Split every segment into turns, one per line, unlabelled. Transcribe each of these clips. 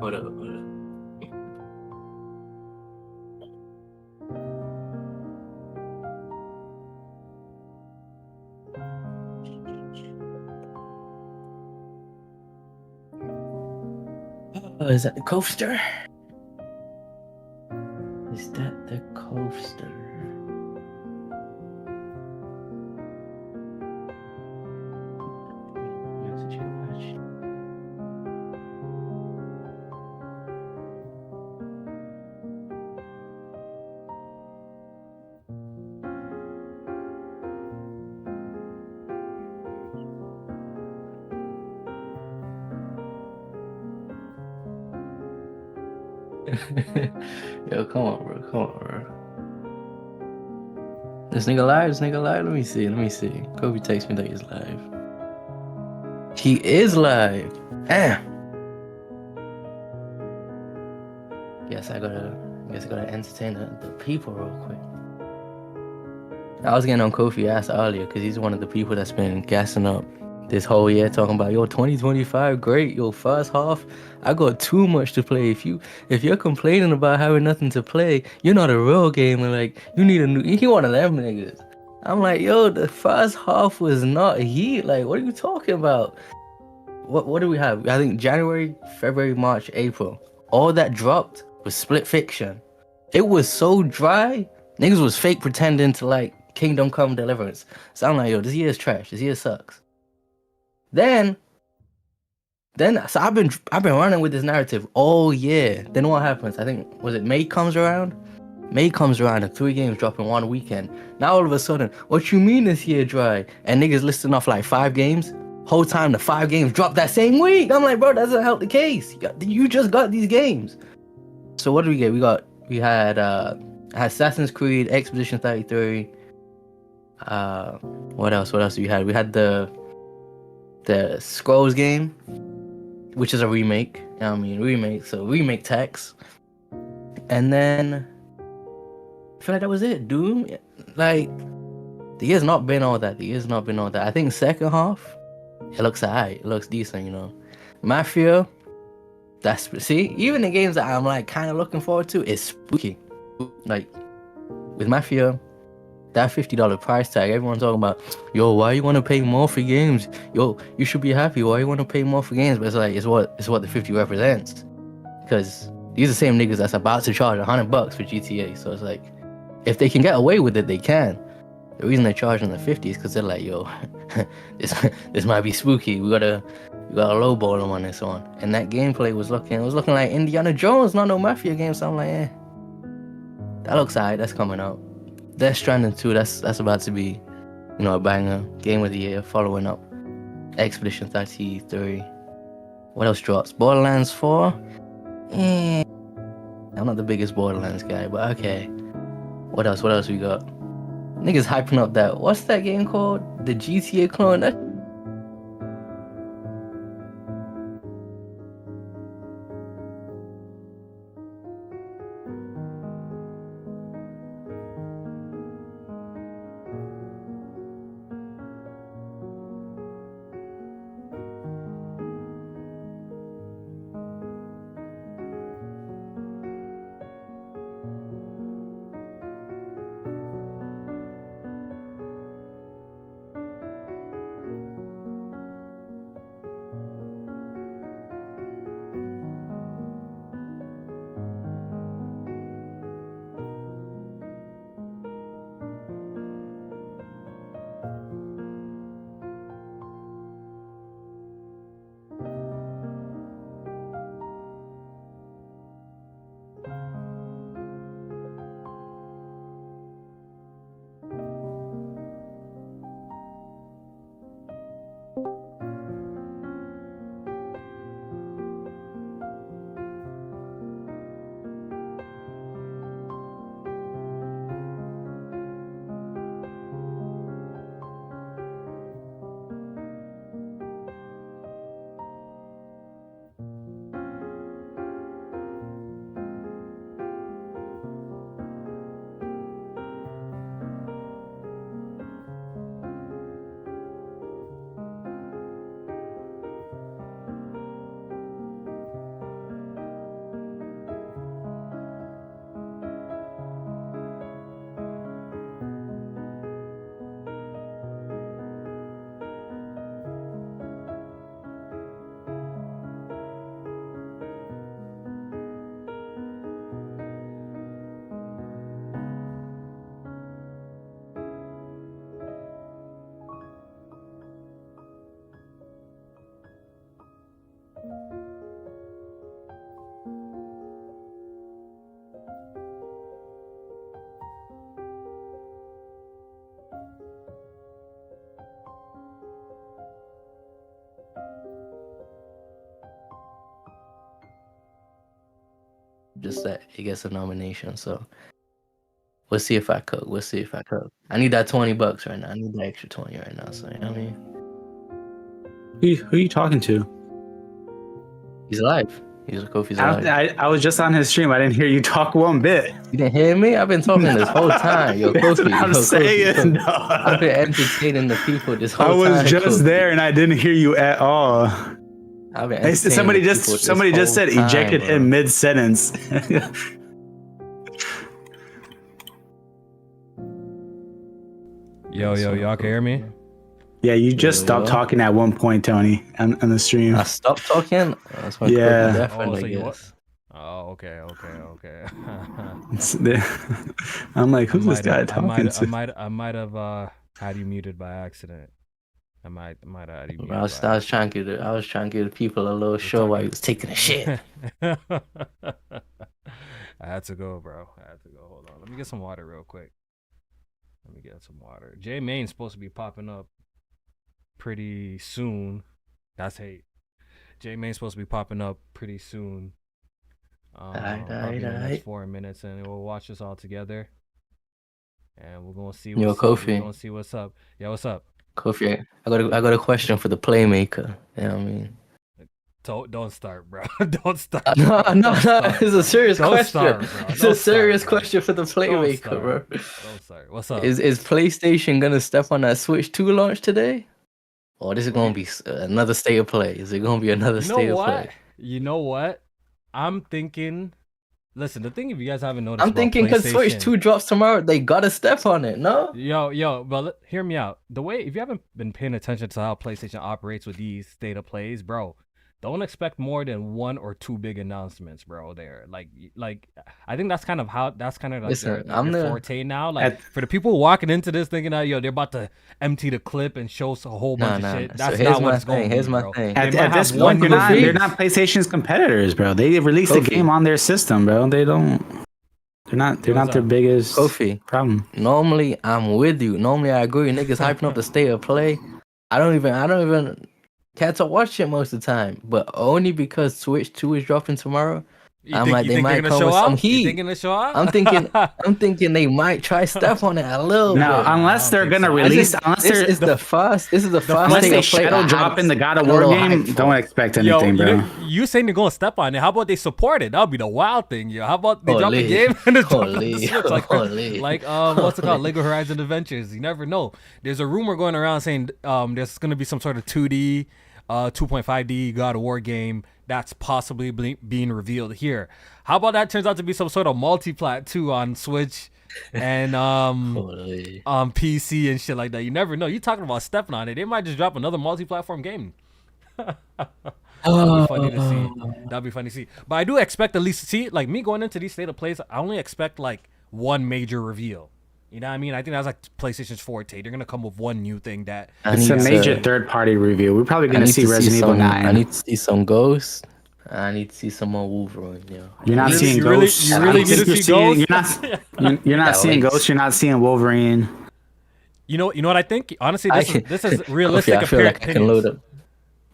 Hold up, hold up. Oh, is that the coaster? Is that the coaster? Yo, come on, bro. Come on, bro. This nigga live? This nigga live? Let me see. Let me see. Kobe texts me that he's live. He is live. Damn. Guess I gotta entertain the people real quick. I was getting on Kofi ass earlier because he's one of the people that's been gassing up this whole year, talking about yo 2025 great, yo first half I got too much to play. If you're complaining about having nothing to play, you're not a real gamer. Like you need a new. He one of them niggas. I'm like yo, the first half was not heat. Like what are you talking about? What do we have? I think January, February, March, April. All that dropped was Split Fiction. It was so dry. Niggas was fake pretending to like Kingdom Come Deliverance. So I'm like, yo, this year is trash. This year sucks. Then, so I've been running with this narrative all year. Then what happens? I think was it May comes around. May comes around and 3 games drop in one weekend. Now all of a sudden, what you mean this year dry? And niggas listing off like 5 games. Whole time the 5 games dropped that same week. I'm like, bro, that doesn't help the case. You just got these games. So what did we get? We had Assassin's Creed Expedition 33. What else? What else we had? We had the Scrolls game, which is a remake. You know what I mean, remake. So remake text. And then I feel like that was it. Doom. Like the year's not been all that. The year's not been all that. I think second half, it looks alright. It looks decent. You know, Mafia. See, even the games that I'm like kind of looking forward to is spooky. Like with Mafia, that $50 price tag, everyone's talking about, yo, why you want to pay more for games? Yo, you should be happy. Why you want to pay more for games? But it's like it's what the 50 represents. Because these are the same niggas that's about to charge $100 for GTA. So it's like, if they can get away with it, they can. The reason they're charging the 50 is because they're like, yo, this might be spooky. We gotta lowball them on this one. And that gameplay was looking like Indiana Jones, not no Mafia game. So I'm like, that looks alright. That's coming out. Death Stranding 2, that's about to be, a banger. Game of the year, following up. Expedition 33. What else drops? Borderlands 4? I'm not the biggest Borderlands guy, but okay. What else? What else we got? Niggas hyping up that. What's that game called? The GTA clone? just that it gets a nomination. So we'll see if I cook. I need that $20 right now. I need the extra 20 right now. So you know what I mean?
Who are you talking to?
He's alive. Kofi's alive.
I was just on his stream. I didn't hear you talk one bit.
You didn't hear me? I've been talking this whole time. Yo,
That's
Kofi.
what I'm saying. No.
I've been entertaining the people this whole time.
I was just
Kofi.
there and I didn't hear you at all.
I've been
Somebody just said ejected him mid sentence.
Yo, y'all can hear me?
Yeah, you just stopped talking at one point, Tony, on the stream.
I stopped talking? That's my
okay.
I'm like, who's this guy talking to?
I might have had you muted by accident. I might have had you muted.
I was trying to give the people a little show while he was taking a shit.
I had to go, bro. Hold on. Let me get some water real quick. J Main's supposed to be popping up pretty soon. That's hate. J Main's supposed to be popping up pretty soon. Probably in the next 4 minutes, and we'll watch this all together. And we're gonna see what's up. We're gonna see what's up. Yeah, what's up?
Kofi, I got a question for the playmaker. You know what I mean?
Don't start, bro. Don't start.
No. It's a serious question. It's a serious question for the playmaker, bro.
Don't start. What's up?
Is PlayStation gonna step on that Switch 2 launch today? Or this is gonna be another state of play? Is it gonna be another state of play?
You know what? I'm thinking. Listen, the thing, if you guys haven't noticed,
I'm thinking because Switch 2 drops tomorrow, they gotta step on it, no?
Yo, well, hear me out. The way, if you haven't been paying attention to how PlayStation operates with these state of plays, bro, don't expect more than 1 or 2 big announcements, bro. There, like, I think that's kind of their forte now. Like, for the people walking into this thinking that they're about to empty the clip and show us a whole bunch of shit. That's not what it's going to be. Here's my thing.
At this point, they're not PlayStation's competitors, bro. They released the game on their system, bro. They're not their biggest problem.
Normally, I'm with you. Normally, I agree. Niggas hyping up the state of play. I don't even. Cats are watching most of the time, but only because Switch 2 is dropping tomorrow. They might come with some heat. I'm thinking they might try step on it a little bit.
No, unless they're gonna release.
This is the fast
unless they shadow drop in the God of War game, don't expect anything, bro.
You saying they're gonna step on it? How about they support it? That would be the wild thing, yo. How about they drop the game and they drop the Switch, like what's it called? Lego Horizon Adventures. You never know. There's a rumor going around saying there's gonna be some sort of 2D. 2.5D God of War game that's possibly being revealed here. How about that turns out to be some sort of multi-plat too on Switch and PC and shit like that. You never know. You talking about stepping on it. They might just drop another multi-platform game. That'd be funny to see. But I do expect at least like me going into these state of plays, I only expect like one major reveal. You know what I mean? I think that's like PlayStation's forte. They're gonna come with one new thing that
it's a major third-party review. We're probably gonna see Resident Evil 9.
I need to see some Ghosts. I need to see some more Wolverine.
You're not seeing Ghosts.
You really need to see Ghosts.
You're not seeing Ghosts. You're not seeing Wolverine.
You know what I think? Honestly, this is realistic.
I feel like I can load up.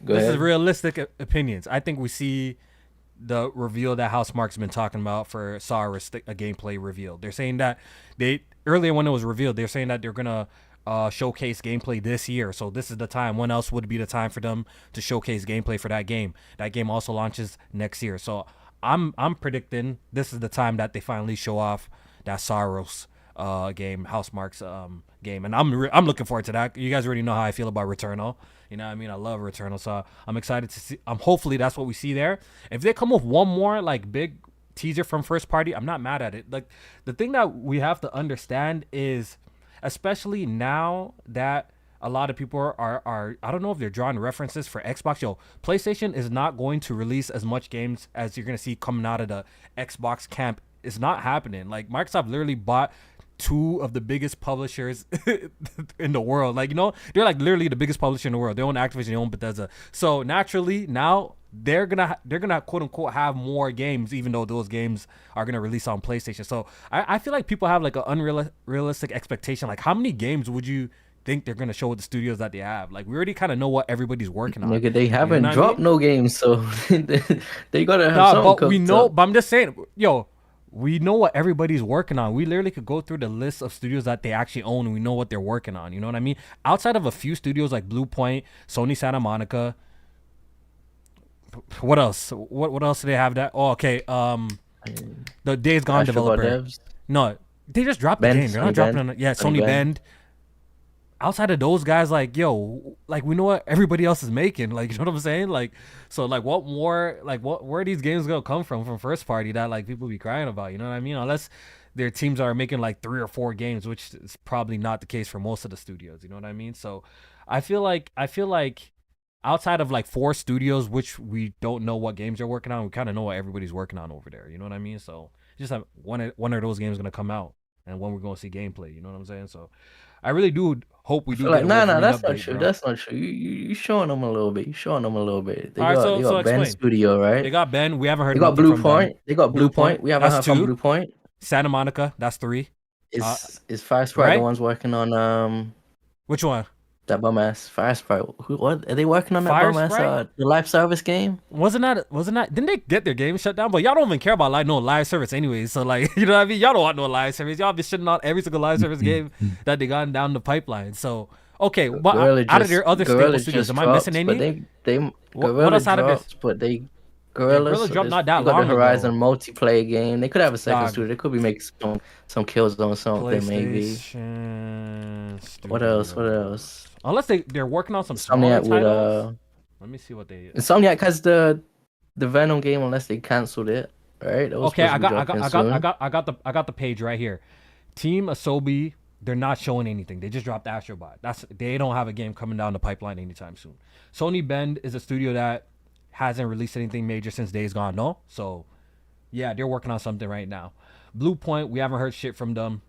This is realistic opinions. I think we see the reveal that Housemarque's been talking about for Saurus, a gameplay reveal. They're saying that earlier when it was revealed, they're saying that they're gonna showcase gameplay this year. So this is the time. When else would be the time for them to showcase gameplay for that game? That game also launches next year. So I'm predicting this is the time that they finally show off that Saurus game, Housemarque's game, and I'm looking forward to that. You guys already know how I feel about Returnal. You know what I mean? I love Returnal, so I'm excited to see. Hopefully that's what we see there. If they come with one more like big teaser from first party, I'm not mad at it. Like, the thing that we have to understand is, especially now that a lot of people are I don't know if they're drawing references for Xbox. PlayStation is not going to release as much games as you're gonna see coming out of the Xbox camp. It's not happening. Like, Microsoft literally bought 2 of the biggest publishers in the world. Like, they're like literally the biggest publisher in the world. They own Activision, they own Bethesda. So naturally now they're gonna quote unquote have more games, even though those games are gonna release on PlayStation. So I feel like people have like an unrealistic expectation. Like, how many games would you think they're gonna show with the studios that they have? Like, we already kind of know what everybody's working on.
Nigga, they haven't dropped no games, so they gotta have something.
But we know. But I'm just saying, yo, we know what everybody's working on. We literally could go through the list of studios that they actually own, and we know what they're working on. You know what I mean? Outside of a few studios like Blue Point, Sony Santa Monica. What else? What else do they have that? Oh, okay. The Days Gone developer. Devs. No, they just dropped the game. They're not dropping it. Yeah, Sony Bend. Outside of those guys, like, yo, like, we know what everybody else is making. Like, you know what I'm saying? Like, so, like, what more, like, where are these games gonna come from first party that, like, people be crying about? You know what I mean? Unless their teams are making, like, 3 or 4 games, which is probably not the case for most of the studios. You know what I mean? So, I feel like outside of, like, 4 studios, which we don't know what games they're working on, we kind of know what everybody's working on over there. You know what I mean? So, just have one of those games gonna come out, and when we're gonna see gameplay. You know what I'm saying? So, I really do hope we do.
Like, nah, that's not true. Bro. That's not true. You showing them a little bit. You showing them a little bit. They got Ben Studio, right?
They got Ben. We haven't heard.
They got Blue Point. They got Blue Point. We haven't heard from Blue Point.
Santa Monica. That's 3.
Is Fire Sprite right? The ones working on
Which one?
That bum ass Fire Sprite. What are they working on? That bum ass the live service game?
Wasn't that? Didn't they get their game shut down? But y'all don't even care about no live service anyway. So, like, you know what I mean? Y'all don't want no live service. Y'all be shitting on every single live service game that they got down the pipeline. So, okay, but out of their other stable studios, am I missing any?
What else out of this? But they Gorilla dropped not that long ago. The Horizon multiplayer game. They could have a second studio. They could be making some kills on something maybe. What else?
Unless they're working on some smaller titles. Let me see what they.
Insomniac has the Venom game unless they canceled it, right?
Okay, I got the page right here. Team Asobi, they're not showing anything. They just dropped Astrobot. They don't have a game coming down the pipeline anytime soon. Sony Bend is a studio that hasn't released anything major since Days Gone, no? So, yeah, they're working on something right now. Blue Point, we haven't heard shit from them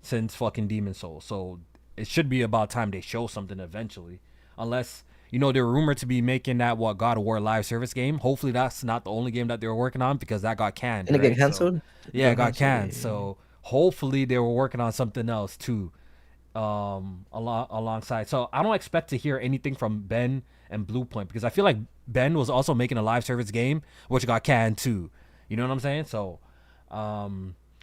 since fucking Demon's Souls. So, it should be about time they show something eventually. Unless, they're rumored to be making that, God of War live service game. Hopefully, that's not the only game that they were working on because that got canned.
Didn't it get canceled?
So, yeah, it got canned. Yeah. So, hopefully, they were working on something else, too, alongside. So, I don't expect to hear anything from Ben and Blue Point because I feel like Ben was also making a live service game which got canned too. You know what I'm saying? So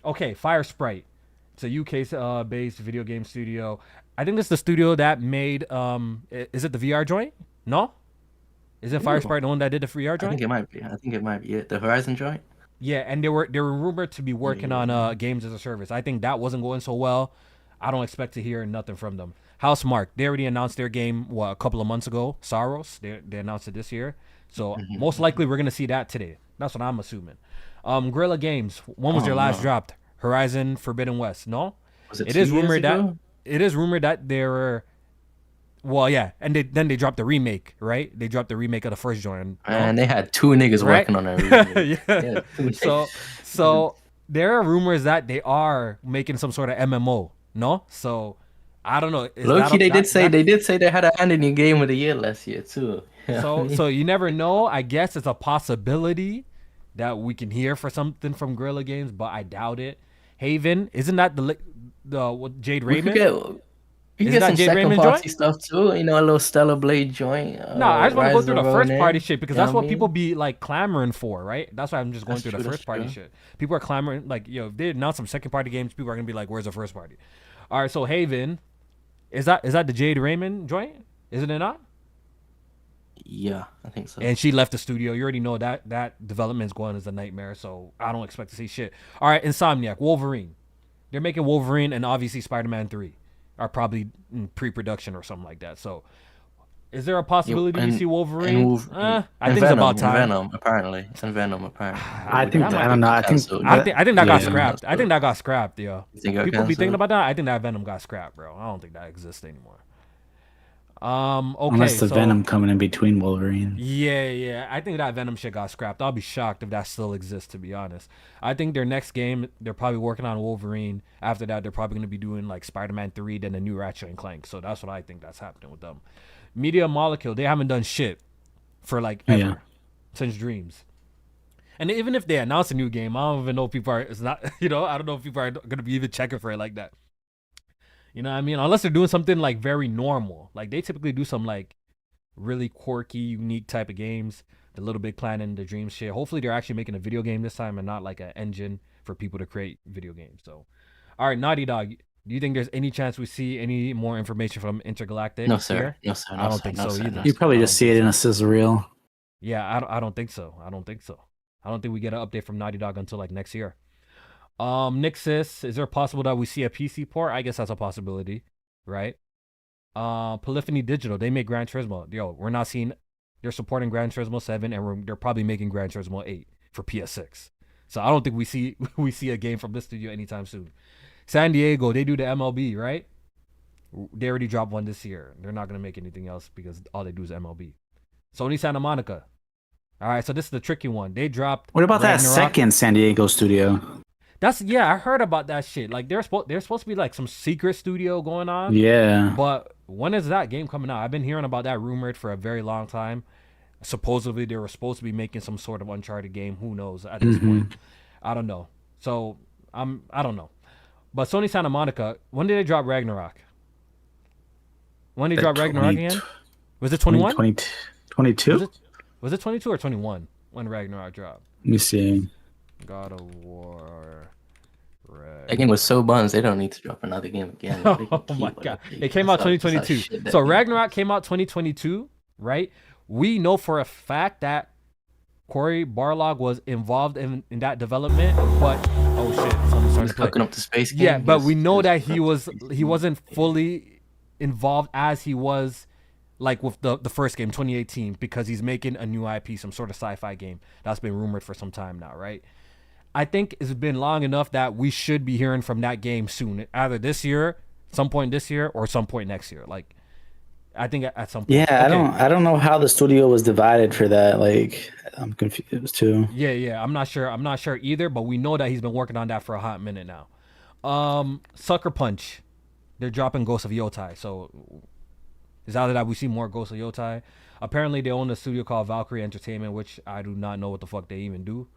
okay, Fire Sprite. It's a UK based video game studio. I think this is the studio that made is it the VR joint? No? Isn't Fire Sprite the one that did the VR joint?
I think it might be it. The Horizon joint?
Yeah, and they were rumored to be working on games as a service. I think that wasn't going so well. I don't expect to hear nothing from them. Housemarque, they already announced their game a couple of months ago. Sorrows, they announced it this year. So most likely we're gonna see that today. That's what I'm assuming. Guerrilla Games, when was their last dropped? Horizon Forbidden West. No? It is rumored that they were and then they dropped the remake, right? They dropped the remake of the first joint.
And they had 2 niggas working on that remake.
Yeah. So there are rumors that they are making some sort of MMO. No? So I don't know.
Low-key, they did say they had a hand in your game of the year last year too.
So you never know. I guess it's a possibility that we can hear for something from Guerrilla Games, but I doubt it. Haven, isn't that the Jade Raymond?
You can get some second party stuff too. A little Stellar Blade joint.
No, I just want to go through the first party shit because that's what people be like clamoring for, right? That's why I'm just going through the first party shit. People are clamoring like, if they announce some second party games, people are gonna be like, "Where's the first party?" All right, so Haven. Is that the Jade Raymond joint? Isn't it not?
Yeah, I think so.
And she left the studio. You already know that development's going as a nightmare, so I don't expect to see shit. All right, Insomniac, Wolverine. They're making Wolverine and obviously Spider-Man 3 are probably in pre-production or something like that. So is there a possibility you see Wolverine? I think it's about time.
Venom, apparently. It's in Venom, apparently.
I think I don't know. I think
that got scrapped. I think that got scrapped, yeah.
People
be thinking about that. I think that Venom got scrapped, bro. I don't think that exists anymore. Okay.
Unless the Venom coming in between Wolverine.
Yeah. I think that Venom shit got scrapped. I'll be shocked if that still exists, to be honest. I think their next game, they're probably working on Wolverine. After that, they're probably going to be doing like Spider-Man 3, then the new Ratchet and Clank. So that's what I think that's happening with them. Media Molecule, they haven't done shit for like ever since Dreams. And even if they announce a new game, I don't even know if people are. It's not. I don't know if people are gonna be even checking for it like that. You know what I mean? Unless they're doing something like very normal. Like they typically do some like really quirky, unique type of games. the Little Big Planet and the Dream shit. Hopefully they're actually making a video game this time and not like an engine for people to create video games. So, all right, Naughty Dog. Do you think there's any chance we see any more information from Intergalactic?
No, sir.
Here?
No, sir.
I don't think so either.
You probably just see it in a sizzle reel.
Yeah, I don't think so. I don't think we get an update from Naughty Dog until like next year. Nixis, is there possible that we see a PC port? I guess that's a possibility, right? Polyphony Digital, they make Gran Turismo. Yo, we're not seeing, they're supporting Gran Turismo 7 and they're probably making Gran Turismo 8 for PS6. So I don't think we see a game from this studio anytime soon. San Diego, they do the MLB, right? They already dropped one this year. They're not going to make anything else because all they do is MLB. Sony Santa Monica. All right, so this is the tricky one. They dropped.
What about Ragnarok? That second San Diego studio?
I heard about that shit. Like there's supposed to be like some secret studio going on.
Yeah.
But when is that game coming out? I've been hearing about that rumored for a very long time. Supposedly they were supposed to be making some sort of Uncharted game. Who knows at this point? I don't know. So I don't know. But Sony Santa Monica, when did they drop Ragnarok? When did they drop Ragnarok again? Was it 21?
22?
Was it 22 or 21 when Ragnarok dropped?
Let me see.
God of War.
That game was so buns, they don't need to drop another game again.
Oh my god. It came out 2022. So Ragnarok came out 2022, right? We know for a fact that Cory Barlog was involved in that development, but oh shit, someone's starting to play.
Hooking up the space game.
Yeah, but we know that he wasn't fully involved as he was like with the first game, 2018, because he's making a new IP, some sort of sci-fi game that's been rumored for some time now, right? I think it's been long enough that we should be hearing from that game soon, either this year, some point this year, or some point next year. Like, I think at some point.
Yeah, okay. I don't know how the studio was divided for that. Like, I'm confused too.
Yeah, I'm not sure either. But we know that he's been working on that for a hot minute now. Sucker Punch, they're dropping Ghost of Yotai, so. It's either that we see more Ghost of Yotai. Apparently, they own a studio called Valkyrie Entertainment, which I do not know what the fuck they even do.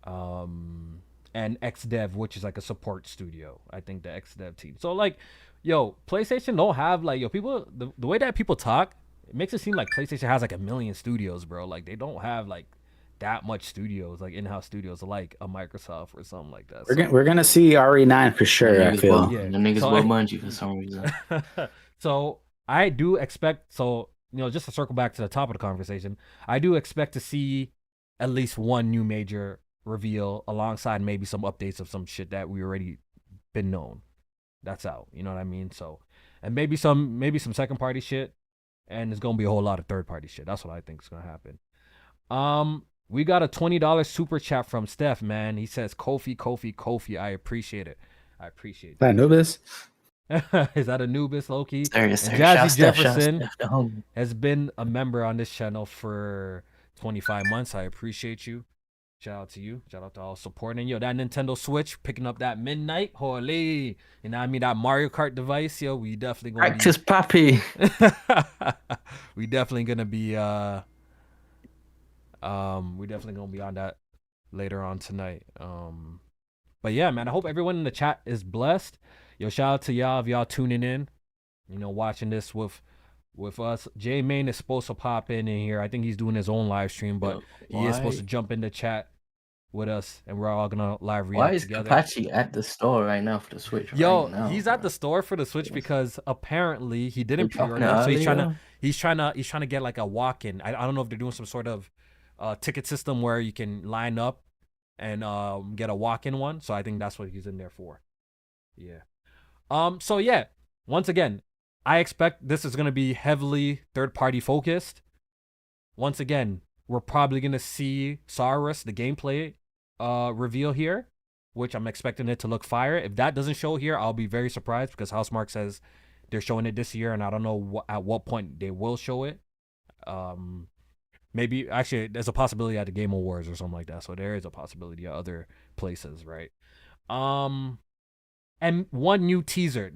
And XDev, which is like a support studio. I think the XDev team. So, like, yo, PlayStation don't have, like, yo, people, the way that people talk, it makes it seem like PlayStation has, like, a million studios, bro. Like, they don't have, like, that much studios, like in-house studios, like a Microsoft or something like that.
We're gonna see RE9 for sure, I feel.
The niggas will Bungie for some reason.
So, I do expect, just to circle back to the top of the conversation, I do expect to see at least one new major reveal alongside maybe some updates of some shit that we already been known. That's out. You know what I mean? So, and maybe some second party shit, and there's gonna be a whole lot of third party shit. That's what I think is gonna happen. We got a $20 super chat from Steph, man. He says, Kofi. I appreciate it.
That Anubis?
Is that Anubis, Loki?
Yes,
Jazzy Jefferson has been a member on this channel for 25 months. I appreciate you. Shout out to you. Shout out to all supporting. Yo, that Nintendo Switch picking up that midnight. Holy. You know what I mean? That Mario Kart device, yo, we definitely gonna
practice Papi.
We definitely gonna be on that later on tonight. But yeah, man, I hope everyone in the chat is blessed. Yo, shout out to y'all if y'all tuning in, watching this with us. J Main is supposed to pop in here. I think he's doing his own live stream, but he is supposed to jump in the chat with us, and we're all gonna live react together.
Why is Kapachi at the store right now for the Switch?
He's at the store for the Switch because apparently he didn't pre-order, so he's trying to get like a walk-in. I don't know if they're doing some sort of ticket system where you can line up and get a walk-in one. So I think that's what he's in there for. Yeah. So yeah, once again, I expect this is going to be heavily third-party focused. Once again, we're probably going to see Saurus, the gameplay reveal here, which I'm expecting it to look fire. If that doesn't show here, I'll be very surprised because Housemarque says they're showing it this year, and I don't know at what point they will show it. Maybe, actually, there's a possibility at the Game Awards or something like that, so there is a possibility at other places, right? And one new teaser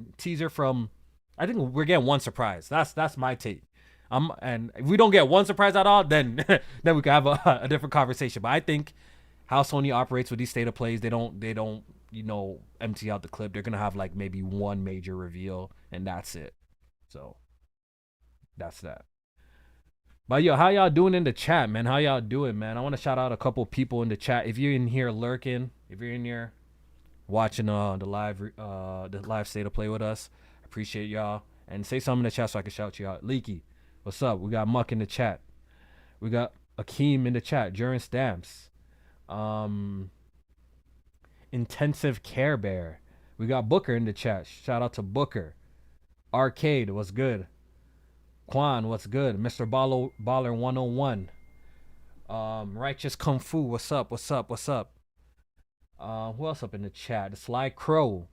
from, I think we're getting one surprise. That's my take. And if we don't get one surprise at all, then then we can have a different conversation. But I think how Sony operates with these state of plays, they don't empty out the clip. They're gonna have like maybe one major reveal, and that's it. So that's that. But yo, how y'all doing in the chat, man? How y'all doing, man? I want to shout out a couple people in the chat. If you're in here lurking, if you're in here watching the live state of play with us, appreciate y'all. And say something in the chat so I can shout you out. Leaky, what's up? We got Muck in the chat. We got Akeem in the chat. Jurin Stamps. Intensive Care Bear. We got Booker in the chat. Shout out to Booker. Arcade, what's good? Quan, what's good? Mr. Baller 101. Righteous Kung Fu, what's up? What's up? What's up? Who else up in the chat? The Sly Crow.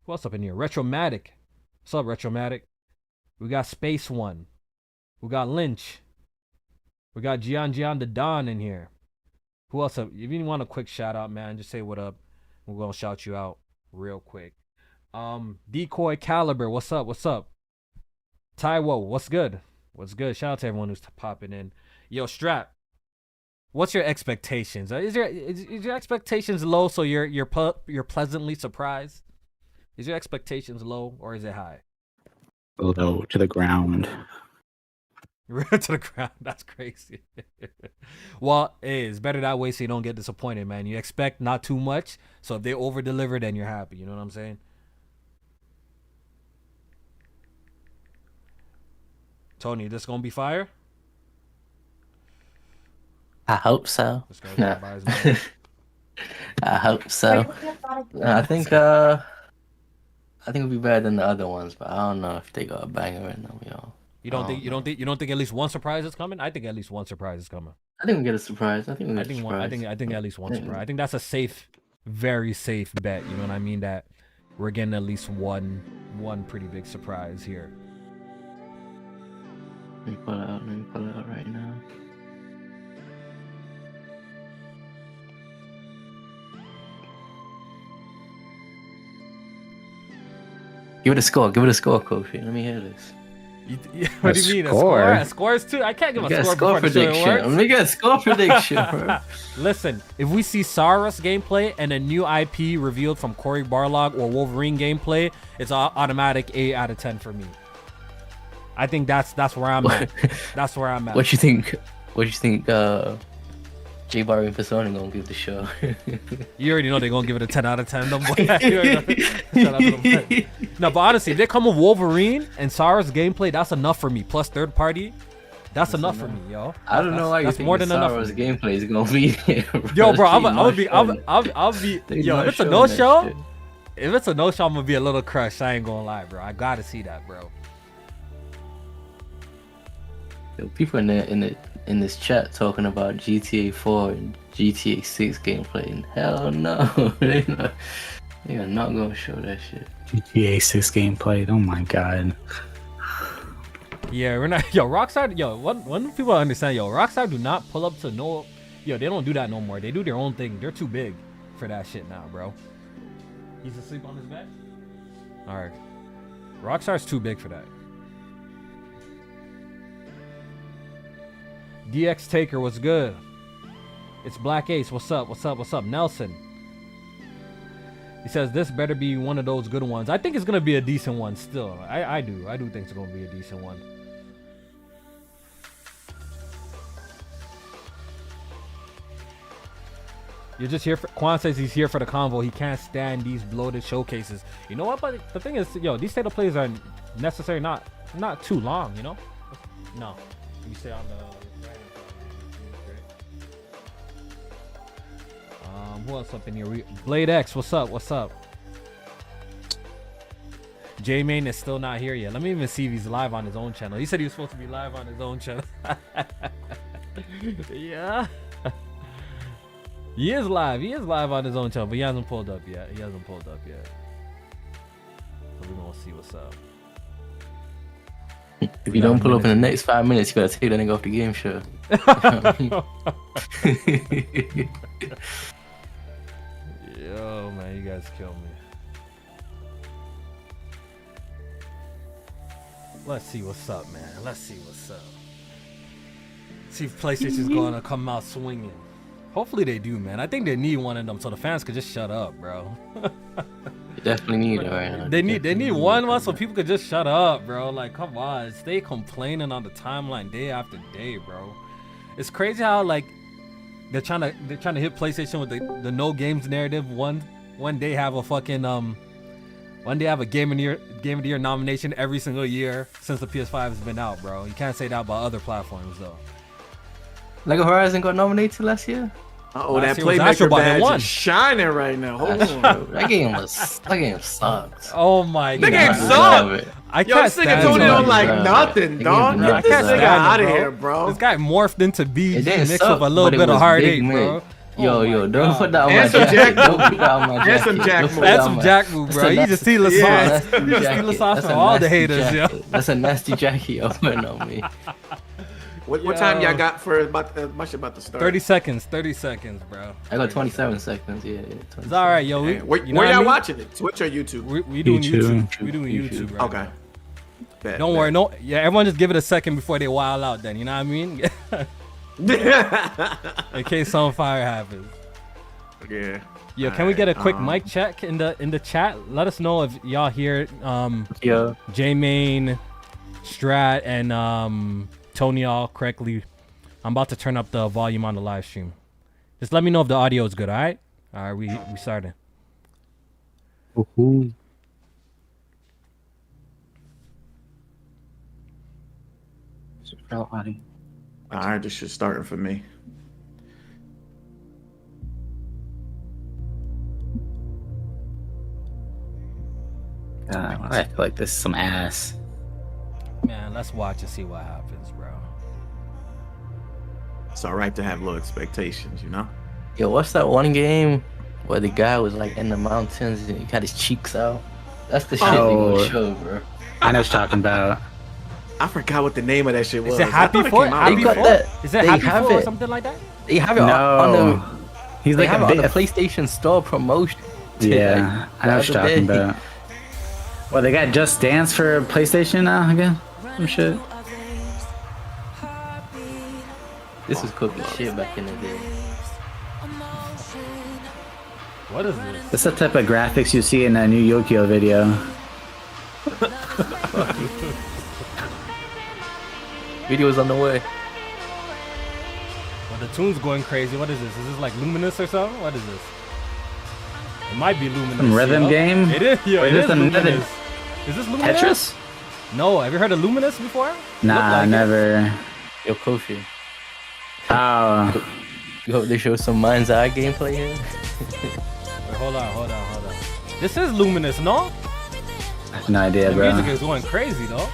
Who else up in here? Retromatic. What's up, Retromatic? We got Space One. We got Lynch. We got Gian the Don in here. Who else up? If you want a quick shout out, man, just say what up. We're gonna shout you out real quick. Decoy Caliber, what's up? What's up? Taiwo, what's good? What's good? Shout out to everyone who's popping in. Yo, Strap, what's your expectations? Is your expectations low so you're pleasantly surprised? Is your expectations low or is it high?
Low to the ground.
To the ground. That's crazy. Well, it's better that way so you don't get disappointed, man. You expect not too much, so if they over deliver, then you're happy. You know what I'm saying? Tony, this gonna be fire?
I hope so. No. I hope so. I think it'll be better than the other ones, but I don't know if they got a banger in them, yo.
You don't think at least one surprise is coming? I think at least one surprise is coming.
I think we get a surprise. I think
at least one surprise. I think that's a safe, very safe bet. You know what I mean? That we're getting at least one pretty big surprise here.
Let me pull it out right now. Give it a score, Kofi. Let me hear this.
What do you mean? A score is too? I can't give a score prediction.
Let me get a score prediction, bro.
Listen, if we see Saurus gameplay and a new IP revealed from Cory Barlog or Wolverine gameplay, it's automatic 8 out of 10 for me. I think that's where I'm at. That's where I'm at.
What you think? J Bar and Persona gonna give the show?
You already know they're gonna give it a 10 out of 10. Them boy. Shout out to them. No, but honestly, if they come with Wolverine and Saurus gameplay, that's enough for me. Plus third party, that's enough for me, yo.
I don't know why you think more than enough. Saurus gameplay is gonna be there, bro.
Yo, bro, I'll be. Yo, if it's a no show, I'm gonna be a little crushed. I ain't gonna lie, bro. I gotta see that, bro.
Yo, people in this chat talking about GTA 4 and GTA 6 gameplay, and hell no, they are not gonna show that shit.
GTA 6 gameplay, oh my god.
Yeah, we're not. Yo, Rockstar. Yo, when people understand, yo, Rockstar do not pull up to no. Yo, they don't do that no more. They do their own thing. They're too big for that shit now, bro. He's asleep on his bed. All right, Rockstar's too big for that. DX Taker, what's good? It's Black Ace, what's up? What's up? What's up? Nelson. He says this better be one of those good ones. I think it's gonna be a decent one still. I do think it's gonna be a decent one. You're just here for Quan says he's here for the convo. He can't stand these bloated showcases. You know what? But the thing is, yo, these state of plays are necessary, not too long, you know? No. You stay on the who else up in here? Blade X, what's up? What's up? J-Main is still not here yet. Let me even see if he's live on his own channel. He said he was supposed to be live on his own channel. Yeah. He is live. He is live on his own channel, but he hasn't pulled up yet. So we're gonna see what's up.
If you don't pull up in the next 5 minutes, you gotta take that nigga off the game show.
Yo, man, you guys kill me. Let's see what's up, man. Let's see what's up. See if PlayStation's gonna come out swinging. Hopefully they do, man. I think they need one of them so the fans could just shut up, bro.
You definitely need it right now.
They need one so people could just shut up, bro. Like, come on, stay complaining on the timeline day after day, bro. It's crazy how like they're trying to hit PlayStation with the no games narrative. One day have a fucking one day have a Game of the Year nomination every single year since the PS5 has been out, bro. You can't say that about other platforms though.
Lego Horizon got nominated last year.
Oh, that Playmaker badge is shining right now. Hold on.
That game sucks.
Oh my god.
That game sucked.
I can't
this nigga Tony don't like nothing, dog. Get this nigga out of here, bro.
This guy morphed into BG mixed
suck,
with a little bit of heartache, bro.
Yo, don't put that on my jacket. Don't put that on my jacket.
That's some Jack move.
That's some Jack move, bro. You just steal the sauce. You just steal the sauce from all the haters, yo.
That's a nasty jacket open on me.
What time y'all got for my shit about to start?
30 seconds, bro.
I got 27 seconds. Yeah.
It's all right, yo.
Where y'all watching it? Twitch or YouTube?
We doing YouTube. We doing YouTube, bro.
Okay.
Don't worry, everyone just give it a second before they wild out. Then you know what I mean? In case some fire happens.
Yeah.
Yo, can we get a quick mic check in the chat? Let us know if y'all hear J-Main, Strat, and Tony all correctly. I'm about to turn up the volume on the live stream. Just let me know if the audio is good, all right? All right, we started.
Ooh.
All right, this shit's starting for me.
I feel like this is some ass.
Man, let's watch and see what happens, bro.
It's all right to have low expectations, you know?
Yo, what's that one game where the guy was like in the mountains and he got his cheeks out? That's the shit they gonna show, bro.
I know what you're talking about.
I forgot what the name of that shit was.
Is it Happy Foot?
They got that.
Is it Happy Foot or something like that?
They have it on the.
He's like
on the PlayStation Store promotion.
Yeah, I know what you're talking about. Well, they got Just Dance for PlayStation now again. Some shit.
This was cooking shit back in the day.
What is this?
This is the type of graphics you see in a new Yokio video.
Video's on the way.
Well, the tune's going crazy. What is this? Is this like Luminous or something? What is this? It might be Luminous.
Some rhythm game?
It is. Yo,
Wait,
it is Luminous. Is this Luminous?
Tetris?
No. Have you heard of Luminous before?
Nah,
like
never.
Yo, Kofi.
Oh.
You hope they show some mind's eye gameplay here?
Wait, hold on. This is Luminous, no?
I have no idea,
the
bro.
music is going crazy, though.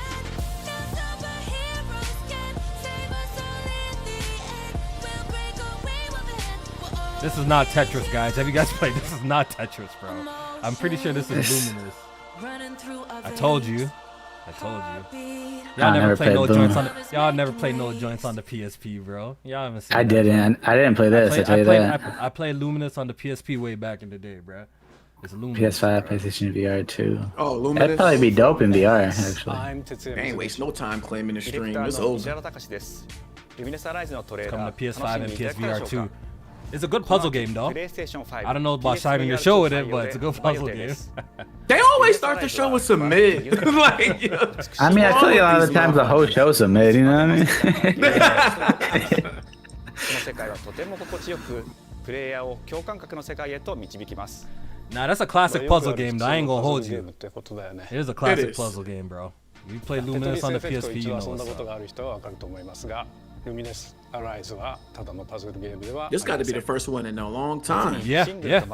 This is not Tetris, guys. Have you guys played? This is not Tetris, bro. I'm pretty sure this is Luminous. I told you. Y'all never played no joints on the. Y'all never played no joints on the PSP, bro. Y'all haven't seen.
I didn't play this. I tell you that.
I played Luminous on the PSP way back in the day, bro. It's Luminous.
PS5, bro. PlayStation VR 2.
Oh, Luminous.
That'd probably be dope in VR, actually.
I ain't waste no time claiming the stream. It's over.
Come to PS5 and PSVR 2. It's a good puzzle game, though. I don't know about starting your show with it, but it's a good puzzle game.
They always start the show with some mid. Like,
I mean, I feel like a lot of the times the whole show's a mid, you know what I mean?
Nah, that's a classic puzzle game, though. I ain't gonna hold you. It is a classic puzzle game, bro. You play Luminous on the PSP, you know what's up.
Luminous Arise This got to be the first one in a long time.
Yeah. Because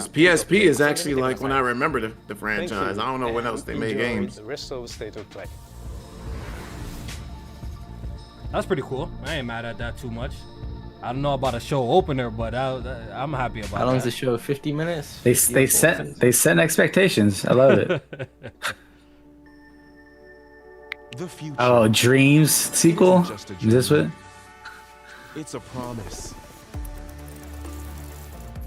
PSP is actually like when I remember the franchise. I don't know when else they made games.
That's pretty cool. I ain't mad at that too much. I don't know about a show opener, but I'm happy about that.
How long is the show? 50 minutes?
They set expectations. I love it. Oh, Dreams sequel? Is this what?
It's a promise.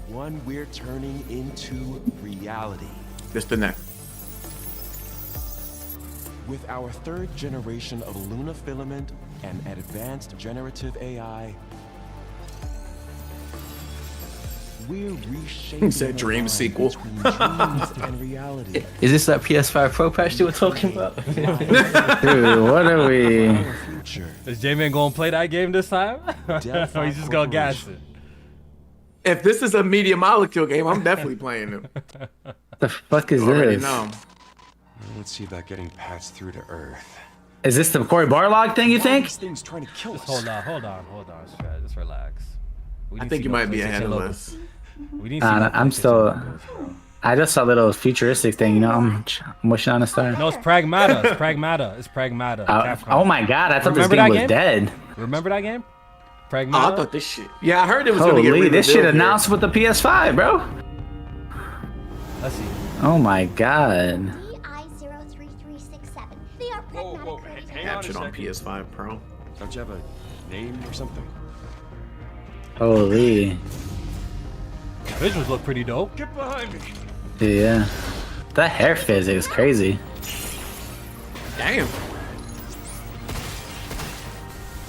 One we're turning into reality.
Just the neck.
With our third generation of Luna filament and advanced generative AI, We're reshaping
He said dream sequel.
between dreams and reality.
Is this that PS5 Pro patch you were talking about?
Dude, what are we?
Our future.
Is J-Man gonna play that game this time? Or he's just gonna gas it?
If this is a Media Molecule game, I'm definitely playing it.
The fuck is
Already
this?
know.
Let's see about getting passed through to Earth.
Is this the Cory Barlog thing? You think?
This thing's trying to kill us.
Hold on, Strat. Just relax. We
I
need
think
to
you
know
might be
PlayStation
ahead of
logos.
us.
We need to see
Nah,
what
I'm
PlayStation
still.
logos, bro.
I just saw a little futuristic thing. You know, I'm wishing on a star.
No, it's Pragmata. It's Pragmata. Capcom.
Oh my god! I thought
Remember
this game
that
was
game?
dead.
Remember that game?
Oh, I
Pragmata.
thought this shit. Yeah, I heard it was gonna get
Holy, this shit
revealed here.
announced with the PS5, bro.
Let's see.
Oh my god.
VI03367. They are pragmatic.
Captured on PS5 Pro.
Don't you have a name or something?
Holy.
Visuals look pretty dope.
Get behind me.
Yeah. That hair physics is crazy.
Damn.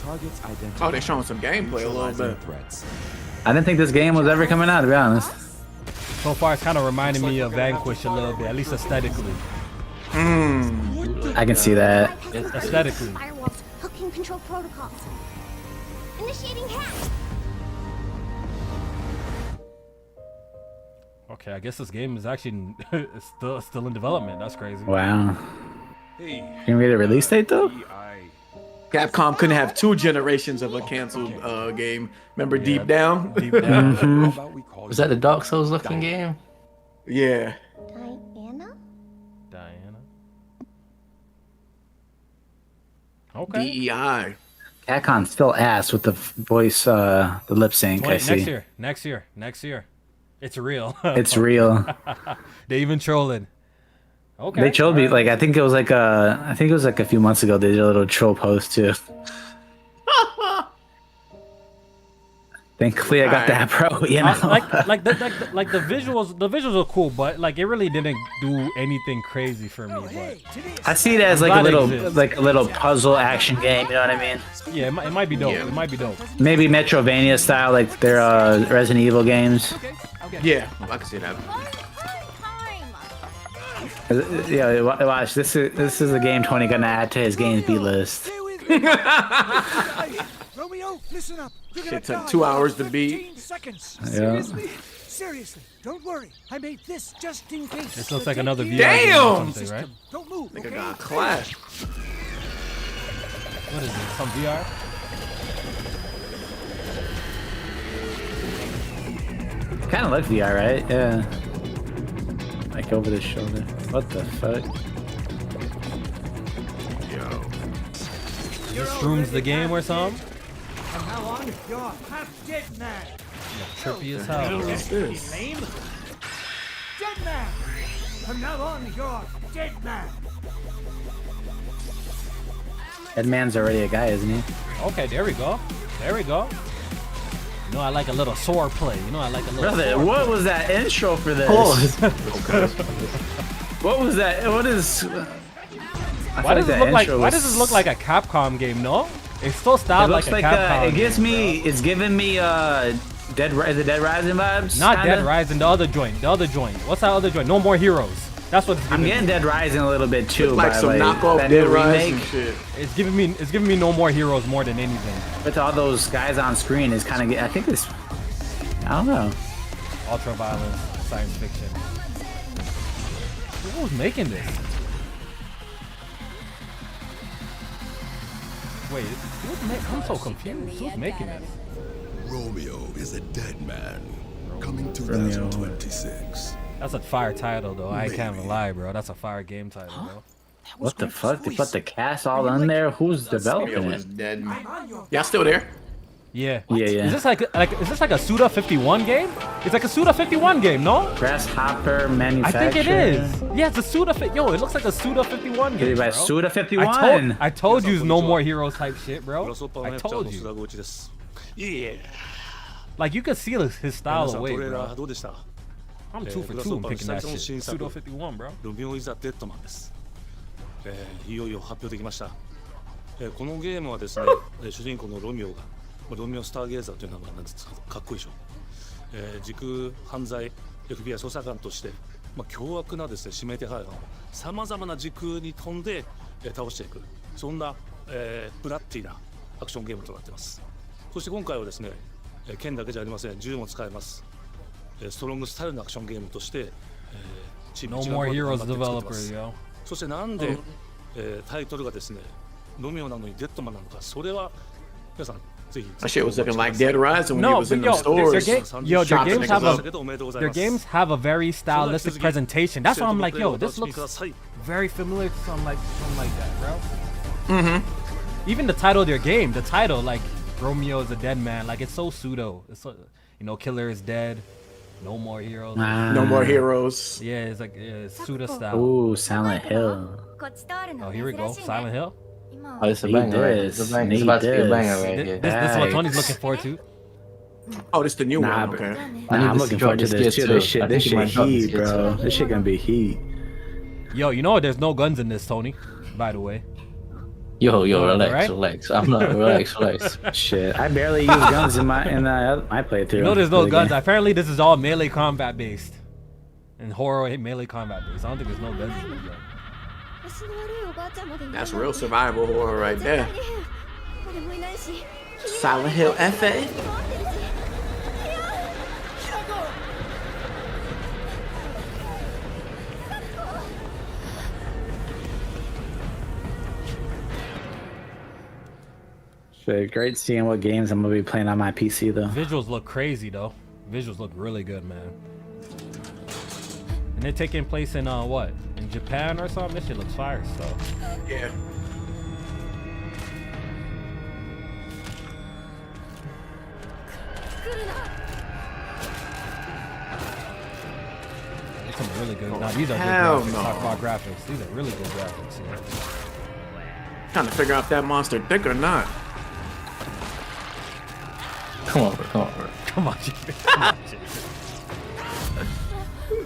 Targets identified.
Oh, they're showing some gameplay a little bit.
Threats.
I didn't think this game was ever coming out, to be honest.
So far, it's kind of reminding me of Vanquish a little bit, at least aesthetically.
I can see that.
Aesthetically.
Firewalls. Hooking control protocols. Initiating hack.
Okay, I guess this game is actually it's still in development. That's crazy.
Wow. Can we get a release date though?
Capcom couldn't have 2 generations of a canceled game. Remember Deep Down?
Deep down.
How about we call
Was that the Dark Souls looking game?
Yeah.
Diana?
Diana. Okay.
DEI.
Capcom's still ass with the voice, the lip sync. I see.
Next year. It's real.
It's real.
They even trolling. Okay.
They trolled me like I think it was like a few months ago. They did a little troll post too. Thankfully, I got that pro. You know,
like the visuals are cool, but like it really didn't do anything crazy for me. But
I see it as like
glad
a
it
little
exists.
puzzle action game. You know what I mean?
yeah, it might be dope.
Yeah.
It might be dope.
Maybe Metrovania style, like their Resident Evil games.
Yeah, I can see that.
Yeah, watch. This is a game Tony gonna add to his games B list.
Romeo, listen up. You're
Shit
gonna
took
die
2
in
hours to
15
beat.
seconds.
Yeah.
Seriously, don't worry. I made this just in case.
This looks
So
like
take
another
the
VR game or
Damn!
something, right?
Don't move.
Nigga
Okay?
got clash.
What is it? Some VR?
Kind of like VR, right? Yeah. Like over the shoulder. What the fuck?
This Shrooms the game or something?
From now on, you're half dead man.
Trippy as hell. bro.
What's this?
Lame. Dead man. From now on, you're dead man.
That man's already a guy, isn't he?
Okay, there we go. You know, I like a little sword play. You know, I like a little.
Brother,
sword
what
play.
was that intro for this? What was that? What is?
Why does this look like a Capcom game? No, it's still
It
styled
looks
like
like
a Capcom.
it gives
game,
me.
bro.
It's giving me Dead Rising vibes.
Not
kinda.
Dead Rising. The other joint. What's that other joint? No More Heroes. That's what it's
I'm
giving
getting
me.
Dead Rising a little bit too.
Like
by,
some knockoff
that new
Dead Rising
remake.
shit.
It's giving me No More Heroes more than anything.
With all those guys on screen is kind of. I think it's. I don't know.
Ultra violence, science fiction. Who's making this? Wait, I'm so confused. Who's making this?
Romeo is a dead man. Coming
Romeo.
2026.
That's a fire title, though. I can't even lie, bro. That's a fire game title, bro.
What the fuck? They put the cast all in there. Who's
Yeah,
developing
was
it?
dead. Y'all still there?
Yeah.
Yeah, yeah.
Is this like a Suda 51 game? It's like a Suda 51 game, no?
Grasshopper
I
manufacturer.
think it is. Yeah, it's a Suda. Yo, it looks like a Suda 51 game,
By
bro.
Suda 51.
I told you, No More Heroes type shit, bro. I told you. Like you could see his style away, bro. I'm 2 for 2 picking that shit. Suda 51, bro.
ルミオイザ・デッドマンです。いよいよ発表できました。このゲームはですね、主人公のロミオが、ロミオスターゲーザーという名前なんですか、かっこいいでしょ。時空犯罪 FBI 捜査官として、凶悪なですね指名手配犯をさまざまな時空に飛んで、倒していく、そんな、ブラッディなアクションゲームとなっています。そして今回はですね、剣だけじゃありません、銃も使えます。ストロングスタイルのアクションゲームとして、チーム
No more heroes developer, yo.
そしてなんで、タイトルがですねロミオなのにデッドマンなのか、それは皆さんぜひ。
That shit was looking like Dead Rising when
No,
it was in
but
the stores.
their games have a very stylistic presentation. That's why I'm like, yo, this looks very familiar to something like that, bro. Even the title of their game, the title, like Romeo is a dead man, like it's so pseudo. It's so, killer is dead. No more heroes.
No more heroes.
Yeah, it's like it's pseudo style.
Ooh, Silent Hill.
Oh, here we go. Silent Hill.
Oh, it's a banger. Right? It's about to be a banger right here.
This is what Tony's looking forward to.
Oh, this the new one. Okay.
I'm looking forward to this too. This shit heat, bro. This shit gonna be heat.
Yo, you know there's no guns in this, Tony. By the way.
Yo, relax. I'm not relax.
Shit, I barely use guns in my playthrough.
You know there's no guns. Apparently this is all melee combat based. And horror melee combat based. I don't think there's no guns in it yet.
That's real survival horror right there. Silent Hill FA.
Shit, great seeing what games I'm gonna be playing on my PC though.
Visuals look crazy though. Visuals look really good, man. And they're taking place in what? In Japan or something? This shit looks fire stuff.
Yeah.
There's some really good. Now these are good graphics. Talk about graphics. These are really good graphics. Yeah.
Trying to figure out if that monster thick or not.
Come on, bro.
Come on, Jimmy.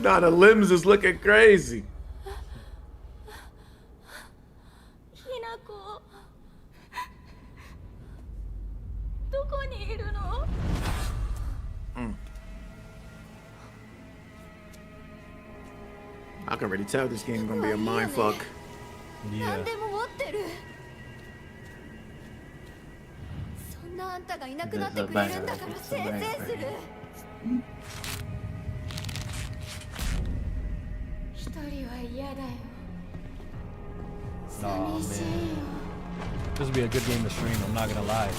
Nah, the limbs is looking crazy. I can already tell this game gonna be a mind fuck.
Yeah. Oh man, this would be a good game to stream. I'm not gonna lie.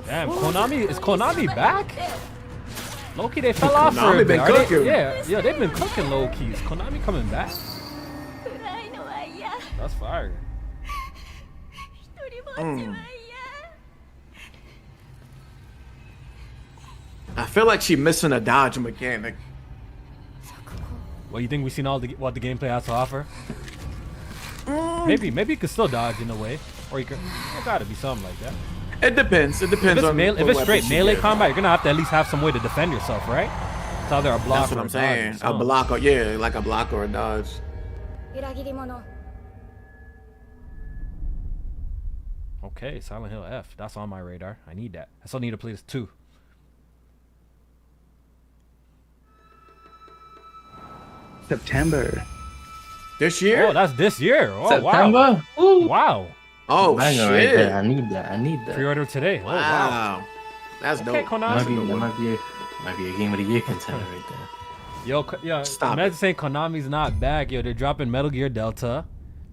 Damn, Konami is Konami back? Low-key, they fell off for a bit. Yeah, they've been cooking low-key. Is Konami coming back? That's fire.
I feel like she's missing a dodge mechanic.
Well, you think we've seen what the gameplay has to offer? Maybe you could still dodge in a way, or you could. There gotta be something like that.
It depends. It depends on
if it's straight melee combat. You're gonna have to at least have some way to defend yourself, right? It's either a block.
That's what I'm saying. A block, or like a block or a dodge.
Okay, Silent Hill F. That's on my radar. I need that. I still need to play this too.
September.
This year?
Oh, that's this year. Oh,
September?
Wow. Ooh. Wow.
Oh,
shit. Right there. I need that.
Pre-order today.
Wow.
Oh, wow.
That's
okay,
dope.
Konami.
That might be a game of the year contender right there.
Yo,
stop.
Imagine saying Konami's not back. Yo, they're dropping Metal Gear Delta.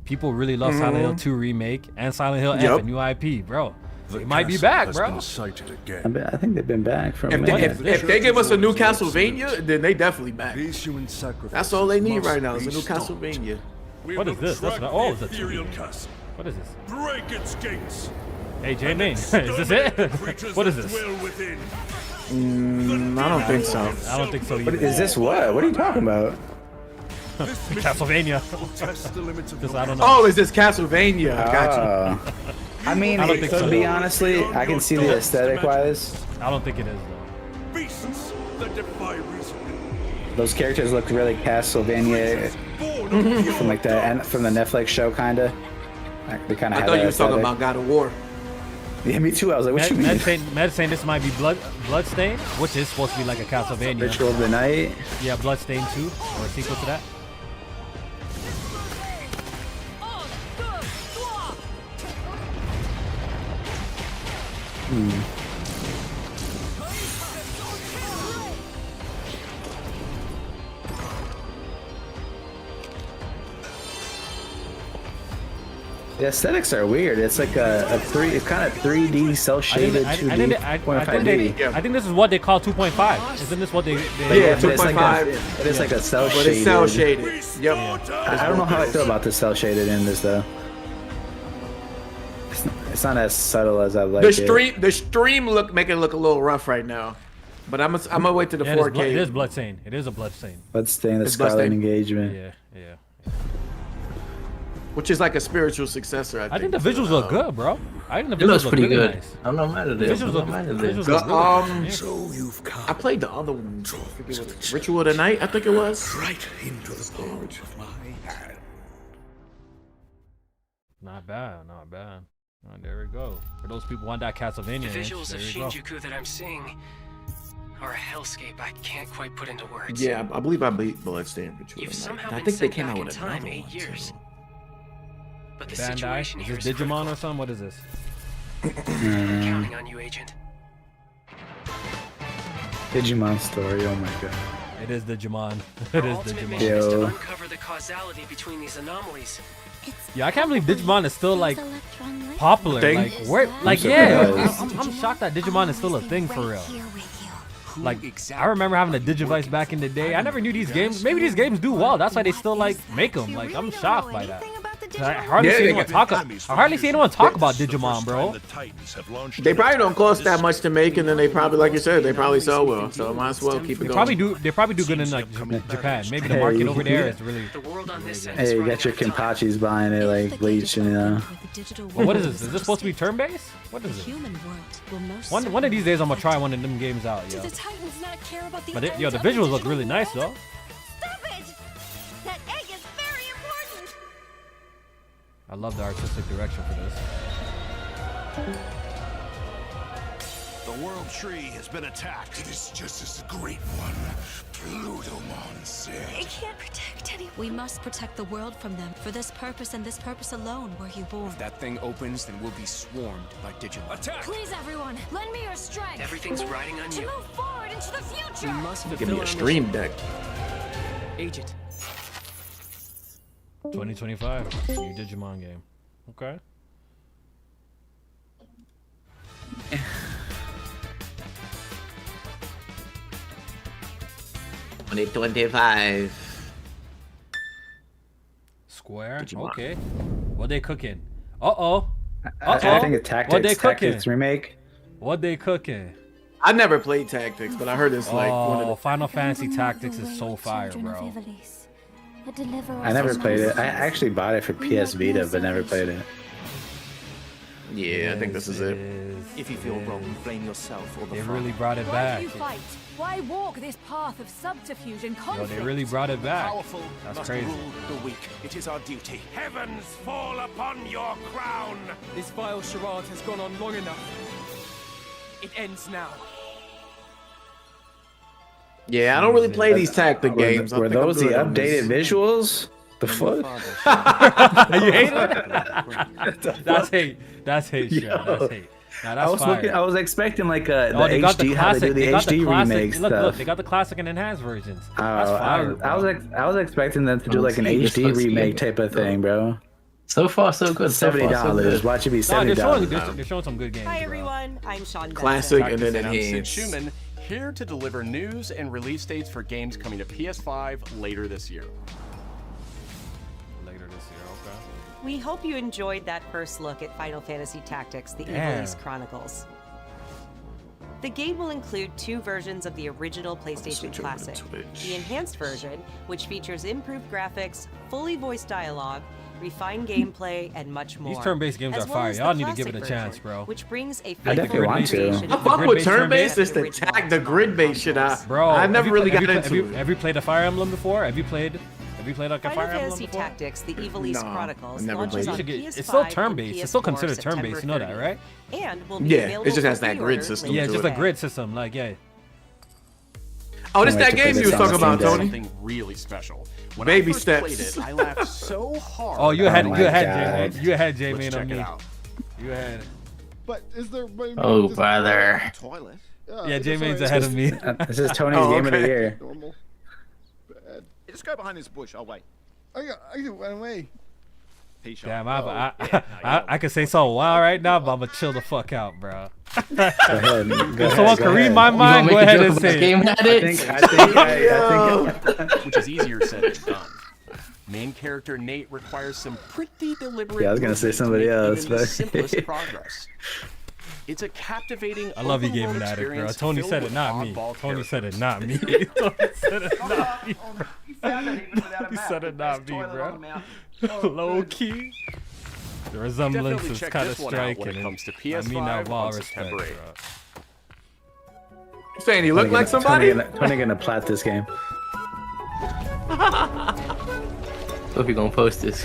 People really love Silent Hill 2 remake and Silent Hill F and new IP, bro. They might be back, bro.
I think they've been back for a minute.
If they give us a new Castlevania, then they definitely back. That's all they need right now is a new Castlevania.
What is this? That's not, it's a 2D. What is this?
Break its gates.
Hey, J-Main, is this it? What is this?
I don't think so.
I don't think so either.
Is this what? What are you talking about?
Castlevania. I don't know.
Oh, is this Castlevania? I got you.
I mean, to be honestly, I can see the aesthetic wise.
I don't think it is though.
Beasts that defy reason.
Those characters look really Castlevania from like from the Netflix show, kinda. They kind of.
I thought you were talking about God of War.
Yeah, me too. I was like, what you mean?
Med saying this might be Bloodstain, which is supposed to be like a Castlevania.
Ritual of the Night.
Yeah, Bloodstain 2 or a sequel to that.
The aesthetics are weird. It's like it's kind of 3D cell shaded 2D. 2.5D.
I think this is what they call 2.5. Isn't this what they
yeah, 2.5.
It is like a cell shaded.
It's cell shaded. Yep.
I don't know how I feel about the cell shaded in this though. It's not as subtle as I like it.
The stream make it look a little rough right now, but I'm gonna wait to the 4K.
It is Bloodstain. It is a Bloodstain.
Bloodstain, the Scarlet Engagement.
Yeah.
Which is like a spiritual successor. I think
the visuals look good, bro. I think the
It
visuals
looks
look
pretty
really
good.
nice.
I'm not mad at it.
So you've come. I played the other one. Ritual of the Night, I think it was.
Right into the palm of my hand.
Not bad. Oh, there we go. For those people who want that Castlevania.
The visuals of Shinjuku that I'm seeing are a hellscape I can't quite put into words.
Yeah, I believe I beat Bloodstain Ritual.
You've somehow
I
been
think they
sent
came
back
out
in
with
time
another
8
one,
years. But the
Bandai?
situation here
Is
is
this Digimon
critical.
or something? What is this?
I'm counting on you, Agent.
Digimon story. Oh my god.
It is Digimon.
Our
It is
ultimate
Digimon.
mission is to uncover the causality between these anomalies.
Yeah, I can't believe Digimon is still like
Electron light.
popular.
Thing?
Like where? Like
I'm
yeah,
surprised.
I'm shocked that Digimon is still a thing for real.
Here with you.
Like I remember having a Digivice back in the day. I never knew these games. Maybe these games do well. That's why they still like make them. Like I'm shocked by that. I hardly see anyone talk. I hardly see anyone talk about Digimon, bro.
They probably don't cost that much to make, and then they probably, like you said, they probably sell well. So might as well keep it going.
They probably do good in like Japan. Maybe the market over there is really.
The world on this end
Hey,
is
you
running
got your
out of time.
Kenpachis buying it like Bleach, you know.
Well, what is this? Is this supposed to be turn-based? What is it? One of these days I'm gonna try one of them games out, yo.
Do the Titans not care about the
But
ends
yo, the
of
visuals look
digital
really nice though.
world? Stop it! That egg is very important!
I love the artistic direction for this.
The world tree has been attacked. It is just as the great one, Plutomon said.
It can't protect anyone.
We must protect the world from them. For this purpose and this purpose alone were you born.
If that thing opens, then we'll be swarmed by Digimon.
Attack!
Please, everyone, lend me your strength.
Everything's riding on
To
you.
move forward into the
We
future.
must
Give
fulfill
me
our
a stream
mission.
deck.
Agent,
2025, new Digimon game. Okay.
2025.
Square.
Digimon.
Okay. What they cooking? Uh-oh.
I think it's
What they
Tactics.
cooking?
Tactics remake.
What they cooking?
I never played Tactics, but I heard it's like one
Oh,
of
Final Fantasy Tactics is so fire, bro.
I never played it. I actually bought it for PS Vita, but never played it.
the. Yeah, I think this is it.
If you feel wrong, blame yourself or the
They
front.
really brought it
Why
back.
do you fight? Why walk this path of subterfuge and
Yo,
conflict?
they really brought it back.
Powerful
That's
must
crazy.
rule the weak. It is our duty.
Heavens fall upon your crown!
This vile charade has gone on long enough. It ends now.
Yeah, I don't really play these tactic games.
Were those the updated visuals? The fuck?
You hate it? That's hate. That's hate, shit. That's hate. Nah, that's fire.
I was expecting like the
they got
HD,
the
how they
classic.
do the
They got the
HD
classic.
remake
Look,
stuff.
they got the classic and enhanced versions. That's
I
fire,
was expecting them to do like an HD remake type of thing, bro.
So far, so good.
$70. Watch it be $70.
They're showing some good games.
Hi everyone, I'm Sean.
Classic
Benson.
and then
I'm Sid
enhanced.
Schumann, here to deliver news and release dates for games coming to PS5 later this year.
Later this year, okay.
We hope you enjoyed that first look at Final Fantasy Tactics: The Evil East Chronicles. The game will include 2 versions of the original PlayStation Classic. The enhanced version, which features improved graphics, fully voiced dialogue, refined gameplay, and much more.
These turn-based games
as
are
well
fire.
as
Y'all
the
need to give it a
classic
chance,
version,
bro.
Which brings a
I definitely want to.
I fuck with turn-based. It's the grid-based shit.
Bro,
I never really got into
Have you played a Fire Emblem before? Have you played Have you played like a
Final
Fire Emblem
Fantasy
before?
Tactics: The Evil East Chronicles
never
launches
played
on
it.
PS5
It's still
and
turn-based. It's still considered turn-based. You know that, right?
And will be
Yeah,
available
it just has
for
that grid
pre-order
system.
Yeah,
later
it's just a
today.
grid system. Like, yeah.
Oh, this
Can't
that
wait to
game
play
you was
this
talking
on
about,
Steam
Tony.
Something really special. When
Baby
I first
steps.
played it, I laughed so hard.
Oh, you
Oh
had
my
J-Man.
God.
You had J-Man
Let's
on
check
me.
it out.
You had.
But is there?
Oh, brother.
Toilet.
Yeah, J-Man's ahead of me.
This is Tony's game of the year.
Normal. Bad.
Just go behind this bush. I'll wait.
I went away.
Damn, I could say so wild right now, but I'm gonna chill the fuck out, bro.
Go ahead.
If someone can read my mind, go ahead and say it.
I think.
Which is easier said than done. Main character Nate requires some pretty deliberate.
Yeah, I was gonna say
movement to
somebody
make
else,
even the
but
simplest progress. It's a captivating.
I love you,
open-world
Gaming Addict, bro.
experience
Tony
filled
said it,
with
not me.
oddball
Tony said it,
characters.
not me. Tony said it, not me. He said it, not me, bro. Low key. The resemblance
Definitely
is
check
kind of
this one out when
striking.
it comes to
I
PS5
mean that with all
on
respect,
September
bro.
8th.
Saying he look like somebody?
Tony gonna plat this game.
If you're gonna post this,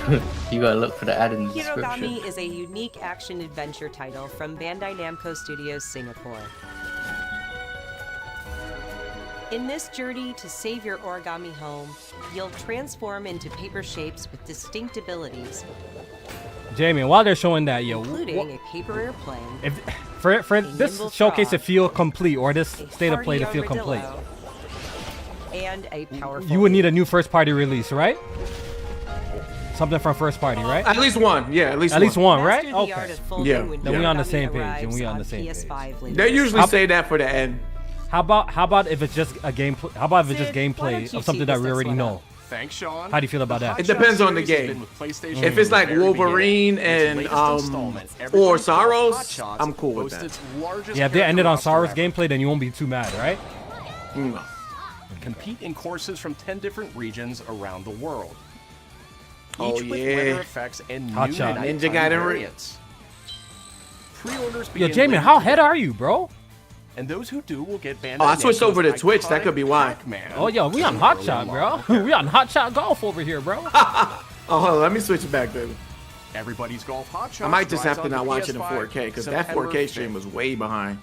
you gotta look for the ad in the description.
Hirogami is a unique action-adventure title from Bandai Namco Studios Singapore. In this journey to save your origami home, you'll transform into paper shapes with distinct abilities,
Jamie, while they're showing that, yo,
including a paper airplane,
if for this
nimble
showcase to
frog,
feel complete, or this state of play to
hardy
feel complete,
armadillo, and a powerful.
you would need a new first party release, right? Something from first party, right?
At least one, yeah, at least
one, right?
Master the art
Okay.
of folding
Yeah.
when
Then we on the
Hirogami
same page, and
arrives
we on the
on
same page.
PS5 later
They
this
usually
year.
say that for the end.
How about if it's just a gameplay? How about if it's just
Sid, why don't
gameplay
you
of something
tee
that
this
we already
one
know?
up?
Thanks, Sean.
How do you feel about that?
It depends on the game. If it's like Wolverine and or Sorrows, I'm cool with that.
Yeah, if they ended on Sorrow's gameplay, then you won't be too mad, right?
No.
Compete in courses from 10 different regions around the world.
Oh,
Each with
yeah.
weather effects and new
Hotshot.
nighttime
Ninja Gaiden
variants. Pre-orders
Yo,
begin
Jamie,
later
how
today,
head are you, bro?
and those who do will get Bandai
Oh, I switched
Namco's
over to Twitch. That
iconic
could be why.
Pac-Man
Oh, yo, we on Hotshot, bro. We on Hotshot Golf over here, bro.
Oh, hold on, let me switch it back, baby.
Everybody's Golf Hot Shots
I might just
drives
have to
onto
not watch it in
PS5
4K because that
September
4K stream
5th.
was way behind.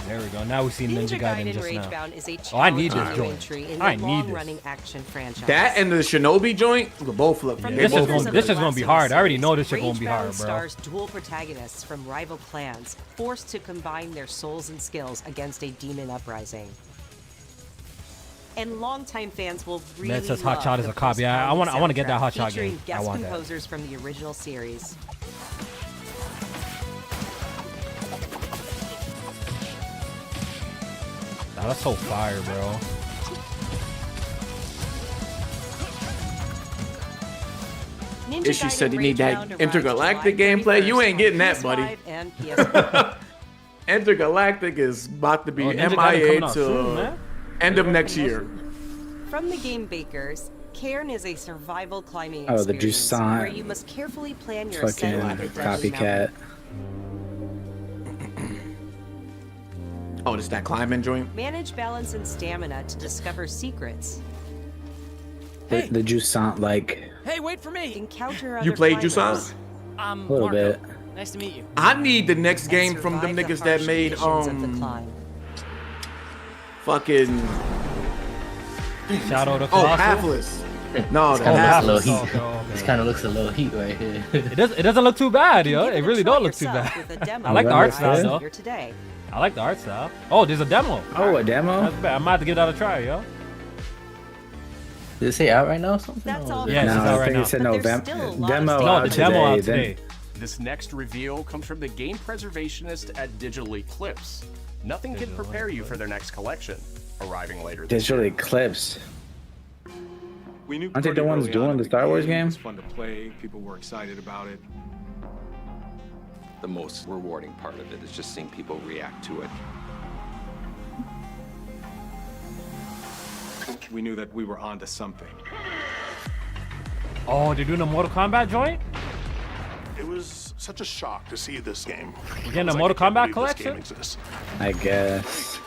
There we go. Now we see Ninja Gaiden just now.
Ragebound is a
Oh, I need this
challenging
joint.
entry in
I
the
need this.
long-running action franchise.
That and the Shinobi joint, they both look.
From
they
This
the
is
both
makers
gonna
of
this
the
is gonna be
Blasphemous
hard. I already know
series,
this shit gonna be
Ragebound
hard, bro.
stars dual protagonists from rival clans, forced to combine their souls and skills against a demon uprising. And longtime fans will really
Man says
love
Hotshot is
the
a copy. I
post-party
wanna get that
soundtrack
Hotshot
featuring
game. I
guest
want that.
composers from the original series.
Nah, that's so fire, bro.
Ninja
Issue
Gaiden
said you need that
Ragebound arrives
intergalactic
July
gameplay. You
31st
ain't getting
on
that, buddy.
PS5 and PS4.
Intergalactic is about to be
Oh, Ninja Gaiden
MIA
coming out soon,
to
man.
end of next year.
From the game bakers, Cairn is a survival climbing
Oh, the
experience
Jusant.
where you must carefully plan your
Fucking
ascent to the deadly
copycat.
Oh, this that climbing joint?
mountain. Manage balance and stamina to discover secrets.
The Jusant, like,
Hey, wait for me.
Encounter other
You played
climbers.
Jusant?
a little
Marco.
bit.
Nice to meet you.
I need the next
and
game from them
survive the
niggas that
harsh
made
conditions of the climb.
fucking
Shadow of the
oh
Colossus.
Pathless. No,
It's
the
kind of looks a
Pathless.
little heat.
Oh, okay.
This kind of looks a little heat right here.
It doesn't look too bad, yo.
Give
It
it a
really
try
don't look too
yourself
bad.
with a demo
I like the art style
November
though.
here today.
I like the art style. Oh, there's a demo.
Oh, a demo?
That's bad. I might have to give that a try, yo.
Does it say out right now or something?
That's
Or
all.
is it-
Yeah, it's
No,
out
I
right
think
now.
it said
But there's
November.
still a lot
Demo
of
No,
out
the demo out
today.
today.
This next reveal comes from the game preservationist at Digital Eclipse. Nothing can prepare you for their next collection, arriving later this
Digital
year.
Eclipse.
We knew
Aren't they the
pretty
ones
early
doing
on
the
that
Star Wars
game
game?
was fun to play. People were excited about it.
The most rewarding part of it is just seeing people react to it.
We knew that we were onto something.
Oh, they're doing a Mortal Kombat joint?
It was such a shock to see this game.
We're getting a
I was
Mortal
I can't
Kombat
believe this game
collection?
exists.
I guess.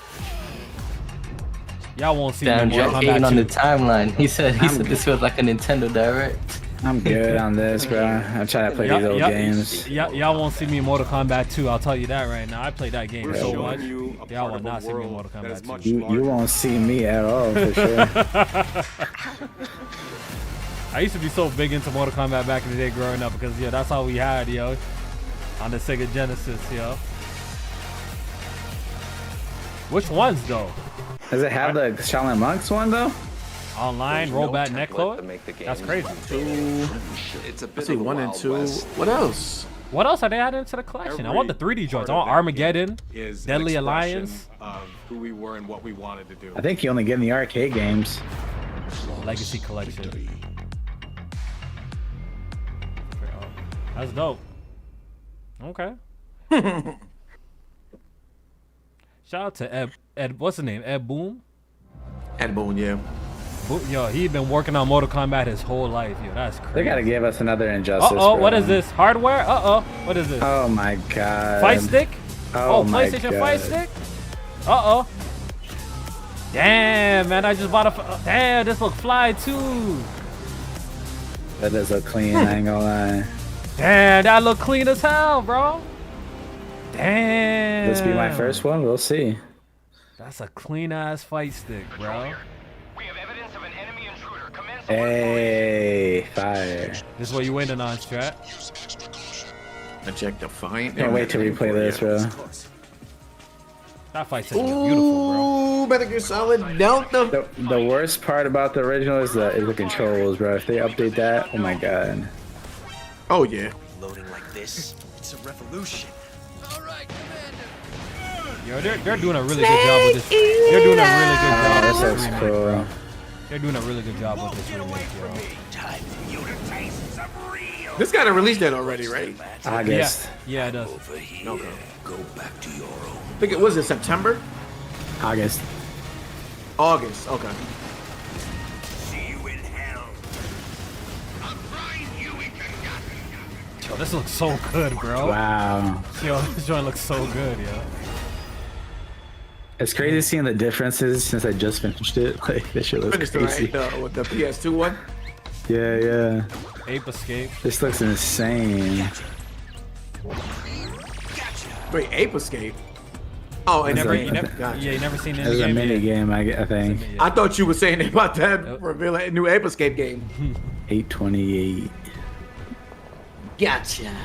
Y'all won't see
Damn,
me in Mortal
Jack hating
Kombat
on the
2.
timeline. He said this feels like a Nintendo Direct.
I'm good on this, bro. I'm trying to play these old games.
Y'all won't see me in Mortal Kombat 2. I'll tell you that right now. I played that game so much. Y'all will not see me in Mortal Kombat 2.
You won't see me at all, for sure.
I used to be so big into Mortal Kombat back in the day growing up because, that's all we had, yo. On the Sega Genesis, yo. Which ones, though?
Does it have the Shaolin Monks one, though?
Online, rollback neckcode? That's crazy.
It's a see 1 and 2. What else?
What else are they adding to the collection? I want the 3D joints. I want Armageddon, Deadly Alliance.
Of who we were and what we wanted to do.
I think you only get in the arcade games.
Legacy Collection. That's dope. Okay. Shout out to Ed. What's his name? Ed Boon.
Ed Boon, yeah.
Yo, he been working on Mortal Kombat his whole life. Yo, that's crazy.
They gotta give us another Injustice.
What is this? Hardware? What is this?
Oh my god.
Fight stick?
Oh my
PlayStation
god.
Fight stick? Damn, man, I just bought a. Damn, this look fly too.
That does look clean. I ain't gonna lie.
Damn, that look clean as hell, bro. Damn.
This be my first one. We'll see.
That's a clean ass fight stick, bro.
Hey, fire.
This is what you waiting on, Strat.
Eject Defiant.
Can't wait to replay this, bro.
That fight scene is beautiful, bro.
Ooh, Metal Gear Solid Delta.
The worst part about the original is the controls, bro. If they update that, oh my god.
Oh yeah.
Loading like this, it's a revolution.
Yo, they're doing a really good job with this. They're doing a really good job.
This looks cool.
They're doing a really good job with this remake, yo.
This got to release that already, right?
August.
Yeah, it does.
Okay. Go back to your own. I think it was in September.
August.
August. Okay.
Yo, this looks so good, bro.
Wow.
Yo, this joint looks so good, yo.
It's crazy seeing the differences since I just finished it. Like, this shit looks crazy.
With the PS2 one?
Yeah.
Ape Escape.
This looks insane.
Wait, Ape Escape? Oh,
you never seen it.
It was a mini game, I think.
I thought you were saying about that reveal a new Ape Escape game.
828.
Gotcha.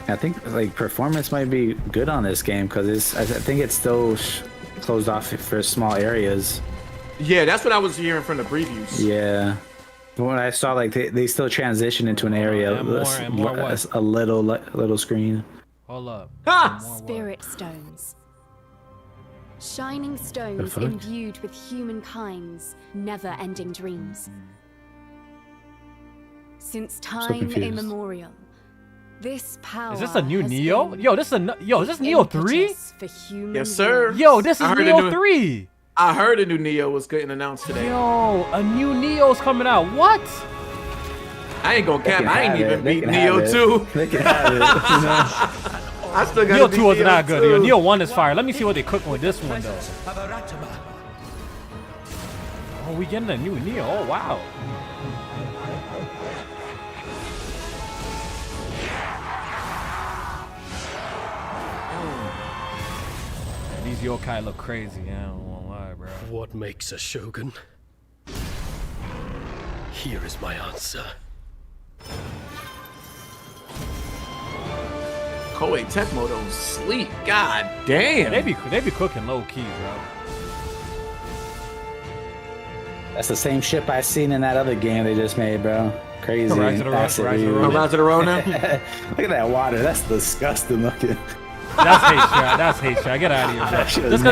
I think like performance might be good on this game because I think it's still closed off for small areas.
Yeah, that's what I was hearing from the previews.
Yeah. When I saw like they still transition into an area, a little screen.
Hold up.
Spirit stones. Shining stones imbued with humankind's never-ending dreams. Since time immemorial, this power.
Is this a new Neo? Yo, is this Neo 3?
Yes, sir.
Yo, this is Neo 3.
I heard a new Neo was getting announced today.
Yo, a new Neo's coming out. What?
I ain't gonna cap. I ain't even beat Neo 2.
They can have it.
I still got
Neo 2 was not good. Yo, Neo 1 is fire. Let me see what they cooking with this one though. Oh, we getting a new Neo. Oh wow. These yokai look crazy. I don't wanna lie, bro.
What makes a shogun? Here is my answer.
Koei Tecmo don't sleep. God damn.
They be cooking low key, bro.
That's the same ship I seen in that other game they just made, bro. Crazy.
Rise of the Rona.
Look at that water. That's disgusting looking.
That's hate shot. That's hate shot. Get out of here, bro. Just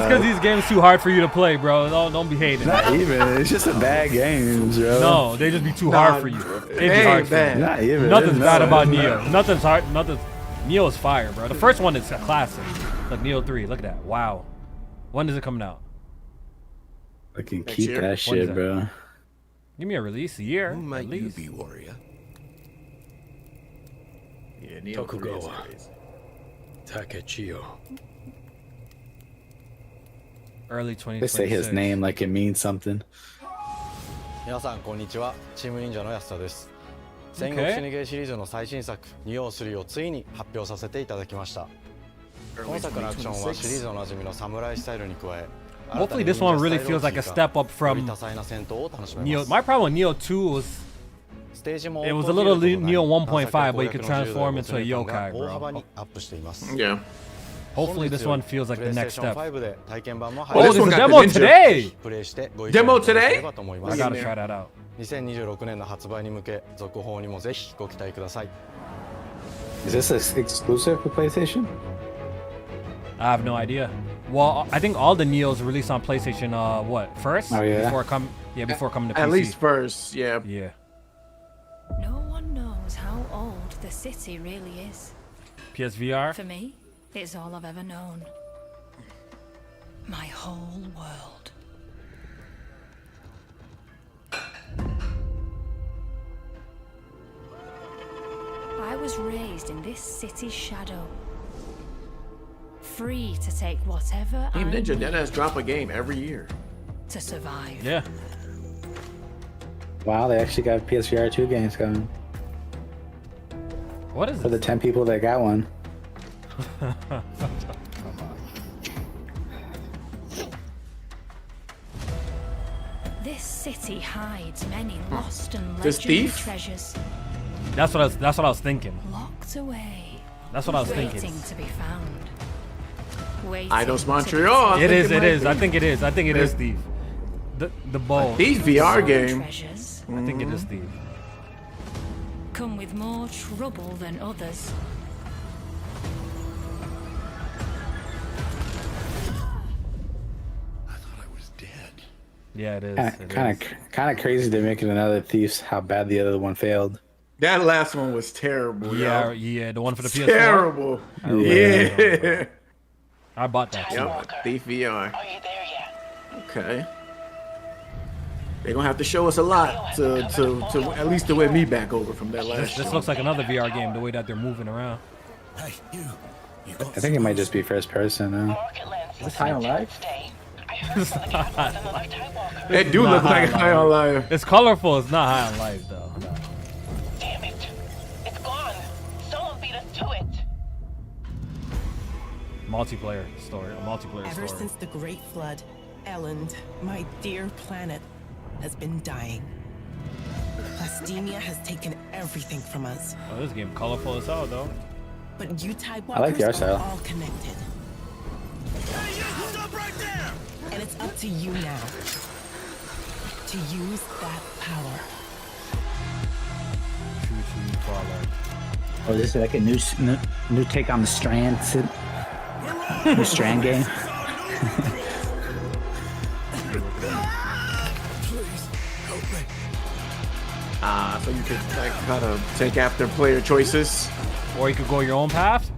because these games too hard for you to play, bro. Don't be hating.
Not even. It's just a bad games, bro.
No, they just be too hard for you. They be hard for you.
Not even.
Nothing's bad about Neo. Nothing's hard. Neo is fire, bro. The first one is a classic. Look, Neo 3. Look at that. Wow. When is it coming out?
I can keep that shit, bro.
Give me a release year.
Who might you be, warrior?
Yeah, Neo
Tokugawa. Takechio.
Early 2026.
They say his name like it means something.
皆さんこんにちは。チーム忍者の安田です。戦国死にゲーシリーズの最新作2王3をついに発表させていただきました。本作のアクションはシリーズの馴染みのサムライスタイルに加え、
Hopefully this one really feels like a step up from Neo. My problem with Neo 2 was it was a little Neo 1.5, but you could transform into a yokai, bro.
Yeah.
Hopefully this one feels like the next step.
Oh,
Oh, there's a demo today!
Demo today?
I gotta try that out.
2026年の発売に向け続報にもぜひご期待ください。
Is this exclusive for PlayStation?
I have no idea. Well, I think all the Neos released on PlayStation. What first?
Oh yeah.
Before coming to PC.
At least first, yeah.
Yeah.
No one knows how old the city really is.
PSVR.
For me, it's all I've ever known. My whole world. I was raised in this city's shadow. Free to take whatever
Team
I
Ninja
need
deadass drop a game every year.
to survive.
Yeah.
Wow, they actually got PSVR 2 games coming.
What is
for the 10 people that got one?
This city hides many lost and
This
legendary
thief?
treasures
That's what I was thinking.
locked away.
That's what I was thinking.
Waiting to be found. Waiting
Eidos
to
Montreal.
It is. I think it is. I think it is Steve. The bow.
These VR game.
Treasures
I think it is Steve.
come with more trouble than others.
Yeah, it is.
Kind of crazy they're making another Thieves. How bad the other one failed.
That last one was terrible.
Yeah,
yo.
yeah, the one for the PS4.
Terrible. Yeah.
I bought that.
Yep, Thief VR. Okay. They're gonna have to show us a lot to at least to win me back over from that last.
This looks like another VR game. The way that they're moving around.
I think it might just be first person now.
Is this High on Life?
It do look like High on Life.
It's colorful. It's not High on Life though.
Damn it! It's gone. Someone beat us to it.
Multiplayer story. A multiplayer
Ever
story.
since the Great Flood, Elend, my dear planet, has been dying. Plastemia has taken everything from us.
Oh, this game colorful as hell though.
But you type
I like the art
walkers are
style.
all connected. And it's up to you now to use that power.
Oh, this is like a new take on the Strand. New Strand game.
So you could like kind of take after player choices,
or you could go your own path.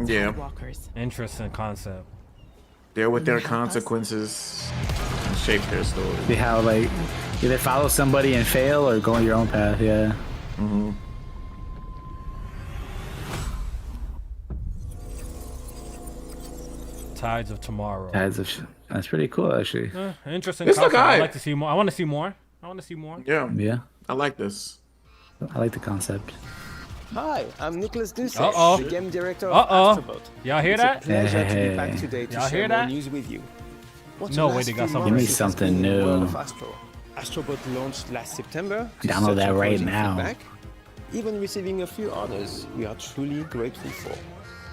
Yeah.
Interesting concept.
Deal with their consequences, and shape their story.
See how like either follow somebody and fail or go on your own path. Yeah.
Mm-hmm.
Tides of Tomorrow.
That's pretty cool actually.
Interesting
This look
concept. I'd
alright.
like to see more. I want to see more.
Yeah.
Yeah.
I like this.
I like the concept.
Hi, I'm Nicholas Dussek,
Uh-oh.
the game director of
Uh-oh.
Astrobot.
Y'all hear
It's
that?
a pleasure to be
Hey.
back today to
Y'all
share
hear
more
that?
news with you. What
No
a
way
last
they got
few
something.
Give me
months it has
something
been in the world
new.
of Astro. Astrobot launched last September. to
Download
such
that right
encouraging
now.
feedback, even receiving a few honors we are truly grateful for.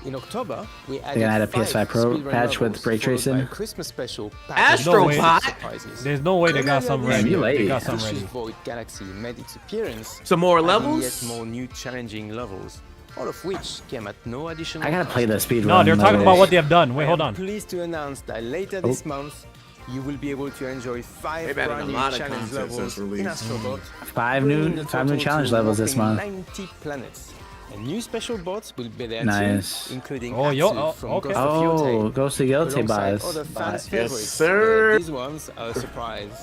In October, we added
gonna add a
5
PS5 Pro
speedrun
patch with
levels,
ray
followed by
tracing?
a Christmas special
There's no way-
surprises.
There's no way they got something ready.
you late.
They got something
Vicious
ready.
Void Galaxy made its appearance.
Some more
adding
levels?
Yet more new challenging levels, all of which came at no additional
I gotta
cost.
play the speedrun.
No, they're talking
mode.
about what they have done. Wait,
I
hold
am
on.
pleased to announce that later this month, you will be able to enjoy 5
They've added
brand
a
new
lot of
challenge
content
levels
since
in
release.
Astrobot.
5
bringing the
new
total
challenge
to
levels this
whopping
month.
90 planets. And new special bots will be there
Nice.
too, including
Oh, yo-
Atsu
oh,
from
okay.
Ghost of
Oh,
Yotei,
Ghost of Yotei
alongside
bots.
other fans'
Yes,
favorites,
sir.
but these ones are a surprise.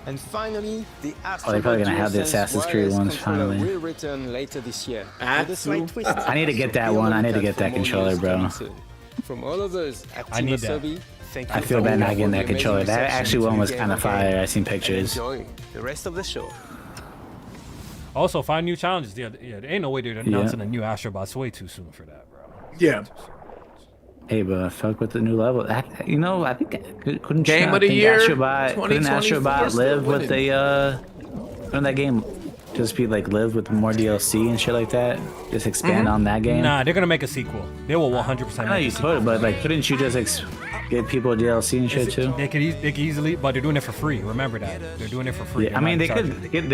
And finally, the
Oh, they're probably
Astrobot
gonna have the
DualSense
Assassin's Creed
wireless
ones
controller
finally.
will return later this year with a
Atsu.
slight twist.
I need to get that
So be
one.
on
I need to
the
get that
lookout for more
controller,
news
bro.
coming soon. From all of us at
I
Team
need that.
Asobi, Thank you.
I feel bad not getting that controller. That actually one was kind of fire. I seen pictures.
Enjoy the rest of the show.
Also, find new challenges. Yeah, there ain't no way they're announcing a new Astro Bot. It's way too soon for that, bro.
Yeah.
Hey, but fuck with the new level. You know, I think couldn't
Game of the year.
couldn't Astrobot live with the couldn't that game just be like live with more DLC and shit like that? Just expand on that game?
Nah, they're gonna make a sequel. They will 100%.
I know you could, but like, couldn't you just give people DLC and shit too?
They could easily, but they're doing it for free. Remember that they're doing it for free.
Yeah, I mean, they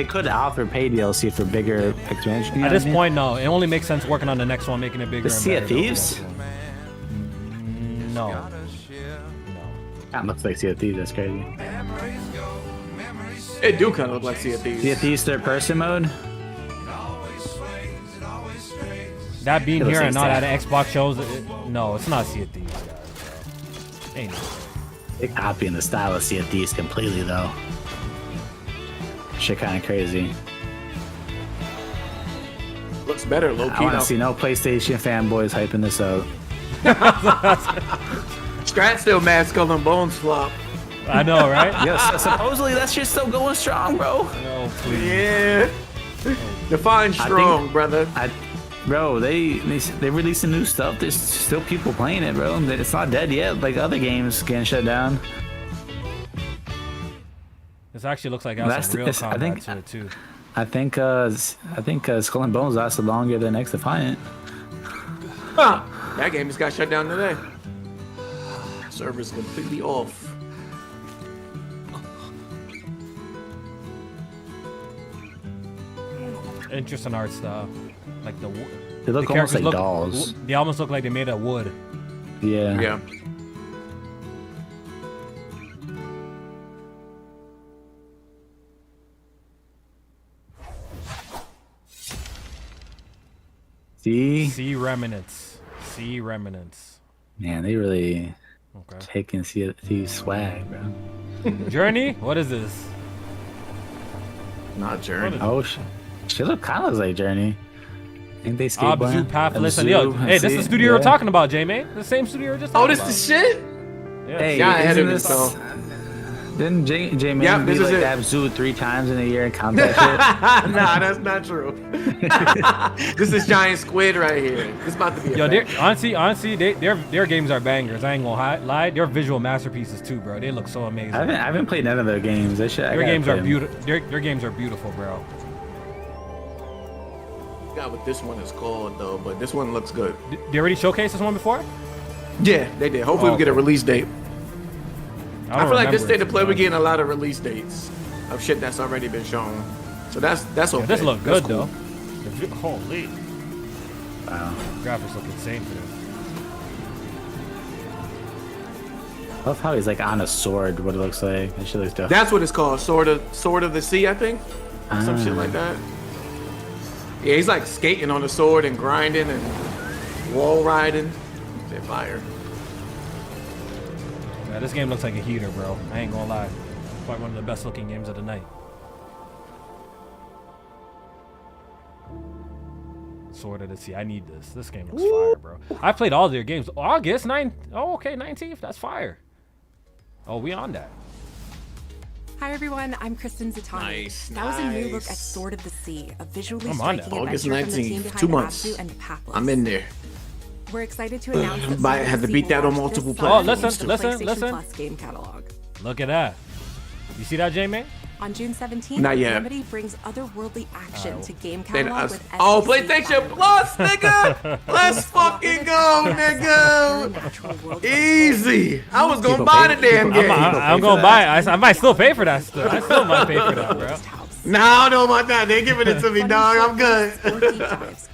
could offer paid DLC for bigger expansion.
At this point, no. It only makes sense working on the next one, making it bigger.
The Sea of Thieves?
No.
That looks like Sea of Thieves. That's crazy.
It do kind of look like Sea of Thieves.
Sea of Thieves third person mode?
That being here and not at Xbox shows, no, it's not Sea of Thieves, guys. Ain't no.
They're copying the style of Sea of Thieves completely, though. Shit kind of crazy.
Looks better, low key.
I want to see no PlayStation fanboys hyping this up.
Strat still mad Skull and Bones flop.
I know, right?
Yes, supposedly that shit's still going strong, bro.
No, please.
Yeah. Define strong, brother.
Bro, they releasing new stuff. There's still people playing it, bro. It's not dead yet. Like other games getting shut down.
This actually looks like it has some real combat to it too.
I think Skull and Bones lasted longer than X Defiant.
Huh. That game just got shut down today. Server's completely off.
Interesting art style. Like
they look almost like dolls.
They almost look like they made of wood.
Yeah.
Yeah.
Sea remnants. Sea remnants.
Man, they really taking Sea of Thieves swag, bro.
Journey? What is this?
Not Journey.
Oh, she look kind of like Journey. Ain't they skateboarding?
Abzu Pathless. Yo, hey, this is the studio we're talking about, J-Man. The same studio we're just talking about.
Oh, this the shit?
Yeah.
Hey,
yeah, I had this though.
Didn't J-Man be like Abzu 3 times in a year and count that shit?
Nah, that's not true. This is Giant Squid right here. This is about to be a
honestly, their games are bangers. I ain't gonna lie. They're visual masterpieces too, bro. They look so amazing.
I haven't played none of their games.
Their games are beautiful. Their games are beautiful, bro.
I forgot what this one is called though, but this one looks good.
They already showcased this one before?
Yeah, they did. Hopefully we get a release date. I feel like this state of play we're getting a lot of release dates of shit that's already been shown. So that's okay.
This look good though.
Holy. Wow.
Graphics look insane for this.
I love how he's like on a sword, what it looks like. That shit looks dope.
That's what it's called. Sword of the Sea, I think. Some shit like that. Yeah, he's like skating on the sword and grinding and wall riding. They're fire.
Yeah, this game looks like a heater, bro. I ain't gonna lie. Probably one of the best looking games of the night. Sword of the Sea. I need this. This game looks fire, bro. I played all their games. August 9th. Oh, okay, 19th. That's fire. Oh, we on that.
Hi everyone, I'm Kristen Zatani. That was a new look at Sword of the Sea, a visually striking
August
adventure from the team
19th,
behind
2 months.
Abzu and Pathless.
I'm in there.
We're excited to announce that
I had to beat that on multiple platforms.
Oh, listen.
Plus game catalog.
Look at that. You see that, J-Man?
On June 17th,
Not yet.
Remedy brings otherworldly action to game catalog with
Oh, PlayStation Plus, nigga! Let's fucking go, nigga! Easy! I was gonna buy the damn game.
I'm gonna buy it. I might still pay for that stuff. I still might pay for that, bro.
No, I don't know about that. They're giving it to me, dog. I'm good.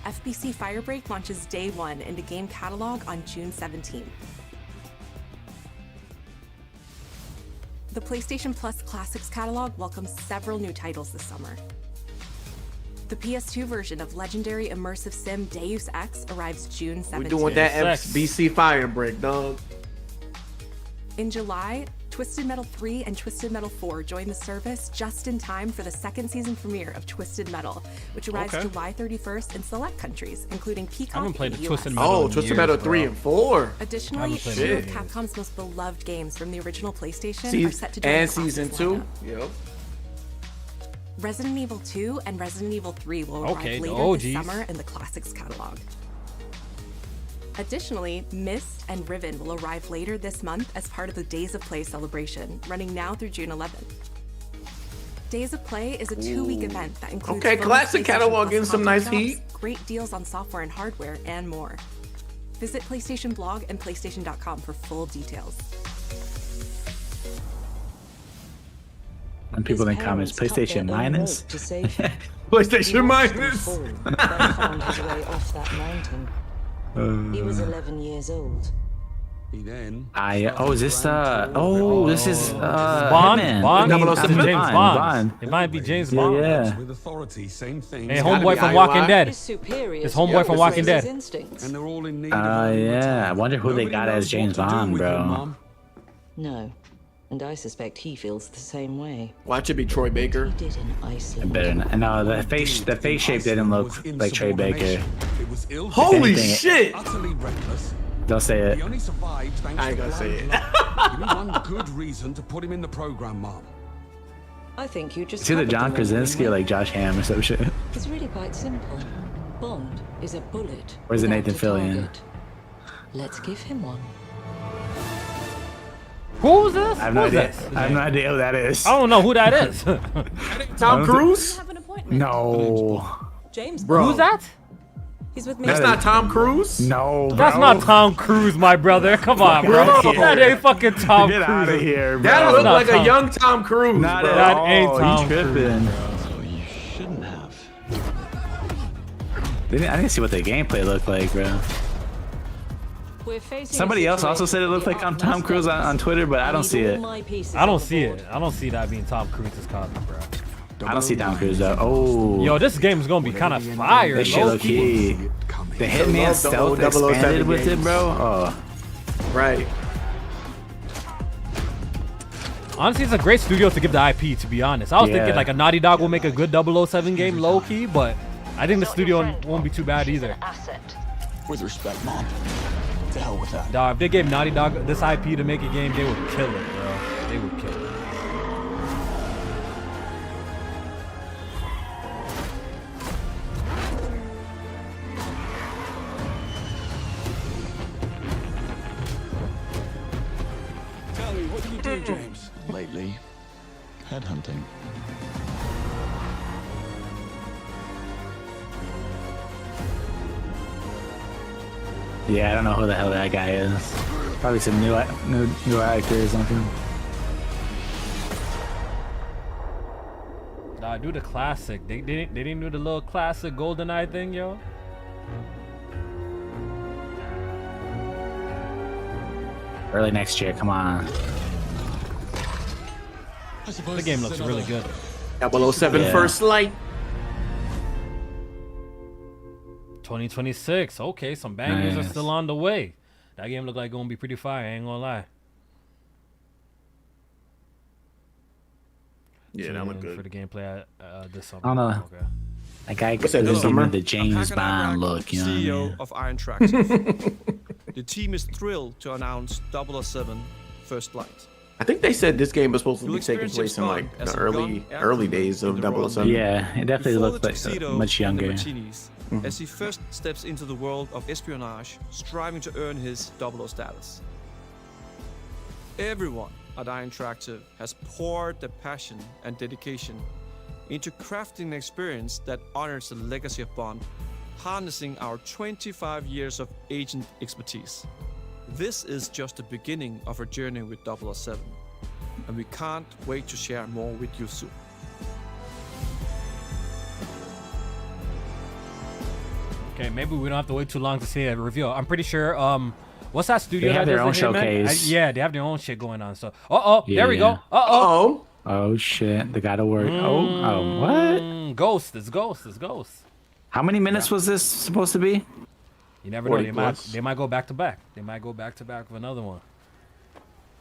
FBC Firebreak launches day 1 into game catalog on June 17th. The PlayStation Plus Classics catalog welcomes several new titles this summer. The PS2 version of legendary immersive sim Deus Ex arrives June 17th.
We're doing that FBC Firebreak, dog.
In July, Twisted Metal 3 and Twisted Metal 4 join the service just in time for the second season premiere of Twisted Metal, which arrives July 31st in select countries, including Peacock.
I haven't played
in the
Twisted
US.
Metal.
Oh, Twisted Metal 3 and 4.
Additionally, two of Capcom's most beloved games from the original PlayStation are set to join
and
the
season
classics
2.
lineup.
Yep.
Resident Evil 2 and Resident Evil 3 will arrive
Okay, the
later this
OGs.
summer in the classics catalog. Additionally, Myst and Riven will arrive later this month as part of the Days of Play celebration, running now through June 11th. Days of Play is a 2-week event that includes
Okay,
bonus
classic
PlayStation
catalog
Plus
getting some
content
nice
drops,
heat.
great deals on software and hardware, and more. Visit PlayStation Blog and PlayStation.com for full details.
And people in the comments, PlayStation minus?
PlayStation minus.
found his way off that mountain. He was 11 years old.
Is this this is
Bond.
Hitman.
Bond.
James
Bond. It might be James Bond.
Yeah.
With authority, same thing.
Hey, homeboy from Walking Dead.
His superiors
His homeboy from Walking Dead.
And they're all in need
Yeah. I wonder who they got as James Bond, bro.
No. And I suspect he feels the same way.
Watch it be Troy Baker.
He did in Iceland.
Better not. No, the face shape didn't look like Trey Baker.
Holy
anything,
shit!
Utterly reckless.
Don't say it.
He only survived thanks
I ain't
to
gonna say it.
Give me one good reason to put him in the program, Mom.
I think you just.
It's either John
covered the wrong
Krasinski or
way.
like Josh Hamm or some shit.
It's really quite simple. Bond is a bullet.
Where's the
without
Nathan
a
Fillion?
target. Let's give him one.
Who was this?
I have no idea. I have no idea who that is.
I don't know who that is.
Tom Cruise?
No.
James,
Bro.
Who's that?
He's with me.
That's not Tom Cruise?
No, bro.
That's not Tom Cruise, my brother. Come on, bro.
Bro.
That ain't fucking Tom
Get
Cruise.
out of here, bro.
That looked
not
like
Tom.
a young Tom Cruise.
Not
bro.
at
That
all.
ain't Tom
You tripping.
So you shouldn't have.
I didn't see what the gameplay looked like, bro.
We're facing
Somebody
a
else also said it looked like
situation
Tom Cruise on Twitter, but I don't see it.
I don't see it. I don't see that being Tom Cruise's copy, bro.
I don't see Tom Cruise though. Oh.
Yo, this game is gonna be kind of fire.
This shit low key. The Hitman
love the
stealth
old 007
expanded with it,
games.
bro. Oh.
Right.
Honestly, it's a great studio to give the IP, to be honest. I was thinking like a Naughty Dog will make a good 007 game low key, but I think the studio won't be too bad either.
With respect, Mom. To hell with that.
Dog, if they gave Naughty Dog this IP to make a game, they would kill it, bro. They would kill it.
Tell me, what do you do, James?
Lately, headhunting.
Yeah, I don't know who the hell that guy is. Probably some new actor or something.
Nah, do the classic. They didn't do the little classic GoldenEye thing, yo.
Early next year, come on.
The game looks really good.
007
Yeah.
First Light.
2026. Okay, some bangers are
Nice.
still on the way. That game look like gonna be pretty fire. I ain't gonna lie.
Yeah,
Tune
that look
in
good.
for the gameplay this summer.
I don't know.
Okay.
That guy
What's that,
gives
this summer?
me the James Bond look, you know what I
CEO
mean?
of Iron Interactive. The team is thrilled to announce 007 First Light.
I think they said this game was supposed to
You'll
be taking
experience
place in like
James
the
Bond as a
early
gun
early
actor
days of
in the Royal
007.
Yeah, it definitely
Before
looked
the
like
tuxedo
much
and the
younger.
martinis, as he first steps into the world of espionage, striving to earn his 00 status. Everyone at Iron Interactive has poured their passion and dedication into crafting an experience that honors the legacy of Bond, harnessing our 25 years of agent expertise. This is just the beginning of our journey with 007, and we can't wait to share more with you soon.
Okay, maybe we don't have to wait too long to see a reveal. I'm pretty sure. What's that studio?
They have
that
their
does
own
the Hitman?
showcase.
Yeah, they have their own shit going on. So, there we go.
Yeah.
Oh.
Oh shit, they gotta work. Oh, what?
Ghost. It's Ghost. It's Ghost.
How many minutes was this supposed to be?
You never know.
40 plus.
They might go back to back. They might go back to back with another one.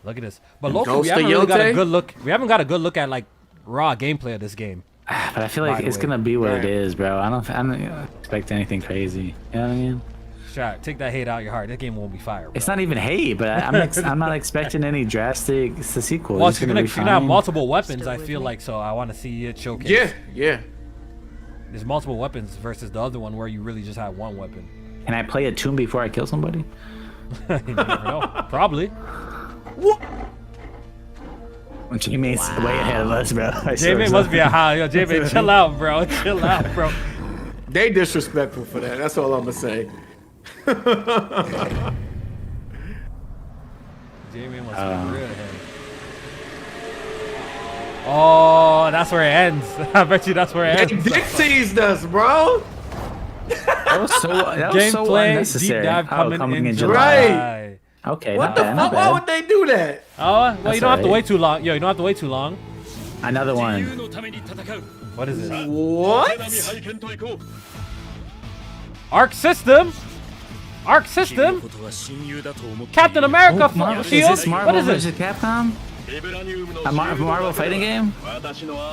Look at this. But locally, we haven't really got a good look. We haven't got a good look at like raw gameplay of this game.
But I feel like it's gonna be what it is, bro. I don't expect anything crazy. You know what I mean?
Shot, take that hate out of your heart. This game won't be fire, bro.
It's not even hate, but I'm not expecting any drastic sequel.
Well, you're gonna have multiple weapons. I feel like so. I want to see it showcase.
Yeah.
There's multiple weapons versus the other one where you really just have one weapon.
Can I play a tune before I kill somebody?
You never know. Probably.
J-May's way ahead of us, bro.
J-May must be a high. Yo, J-May, chill out, bro. Chill out, bro.
They disrespectful for that. That's all I'm gonna say.
J-May must be real ahead. Oh, that's where it ends. I bet you that's where it ends.
They dick teased us, bro.
That was so unnecessary.
Deep dive coming in July.
Right.
Okay,
what the fuck? Why would they do that?
Oh, well, you don't have to wait too long. Yo, you don't have to wait too long.
Another one.
What is it?
What?
Arc System. Arc System. Captain America.
Is this Marvel vs. Capcom? A Marvel fighting game?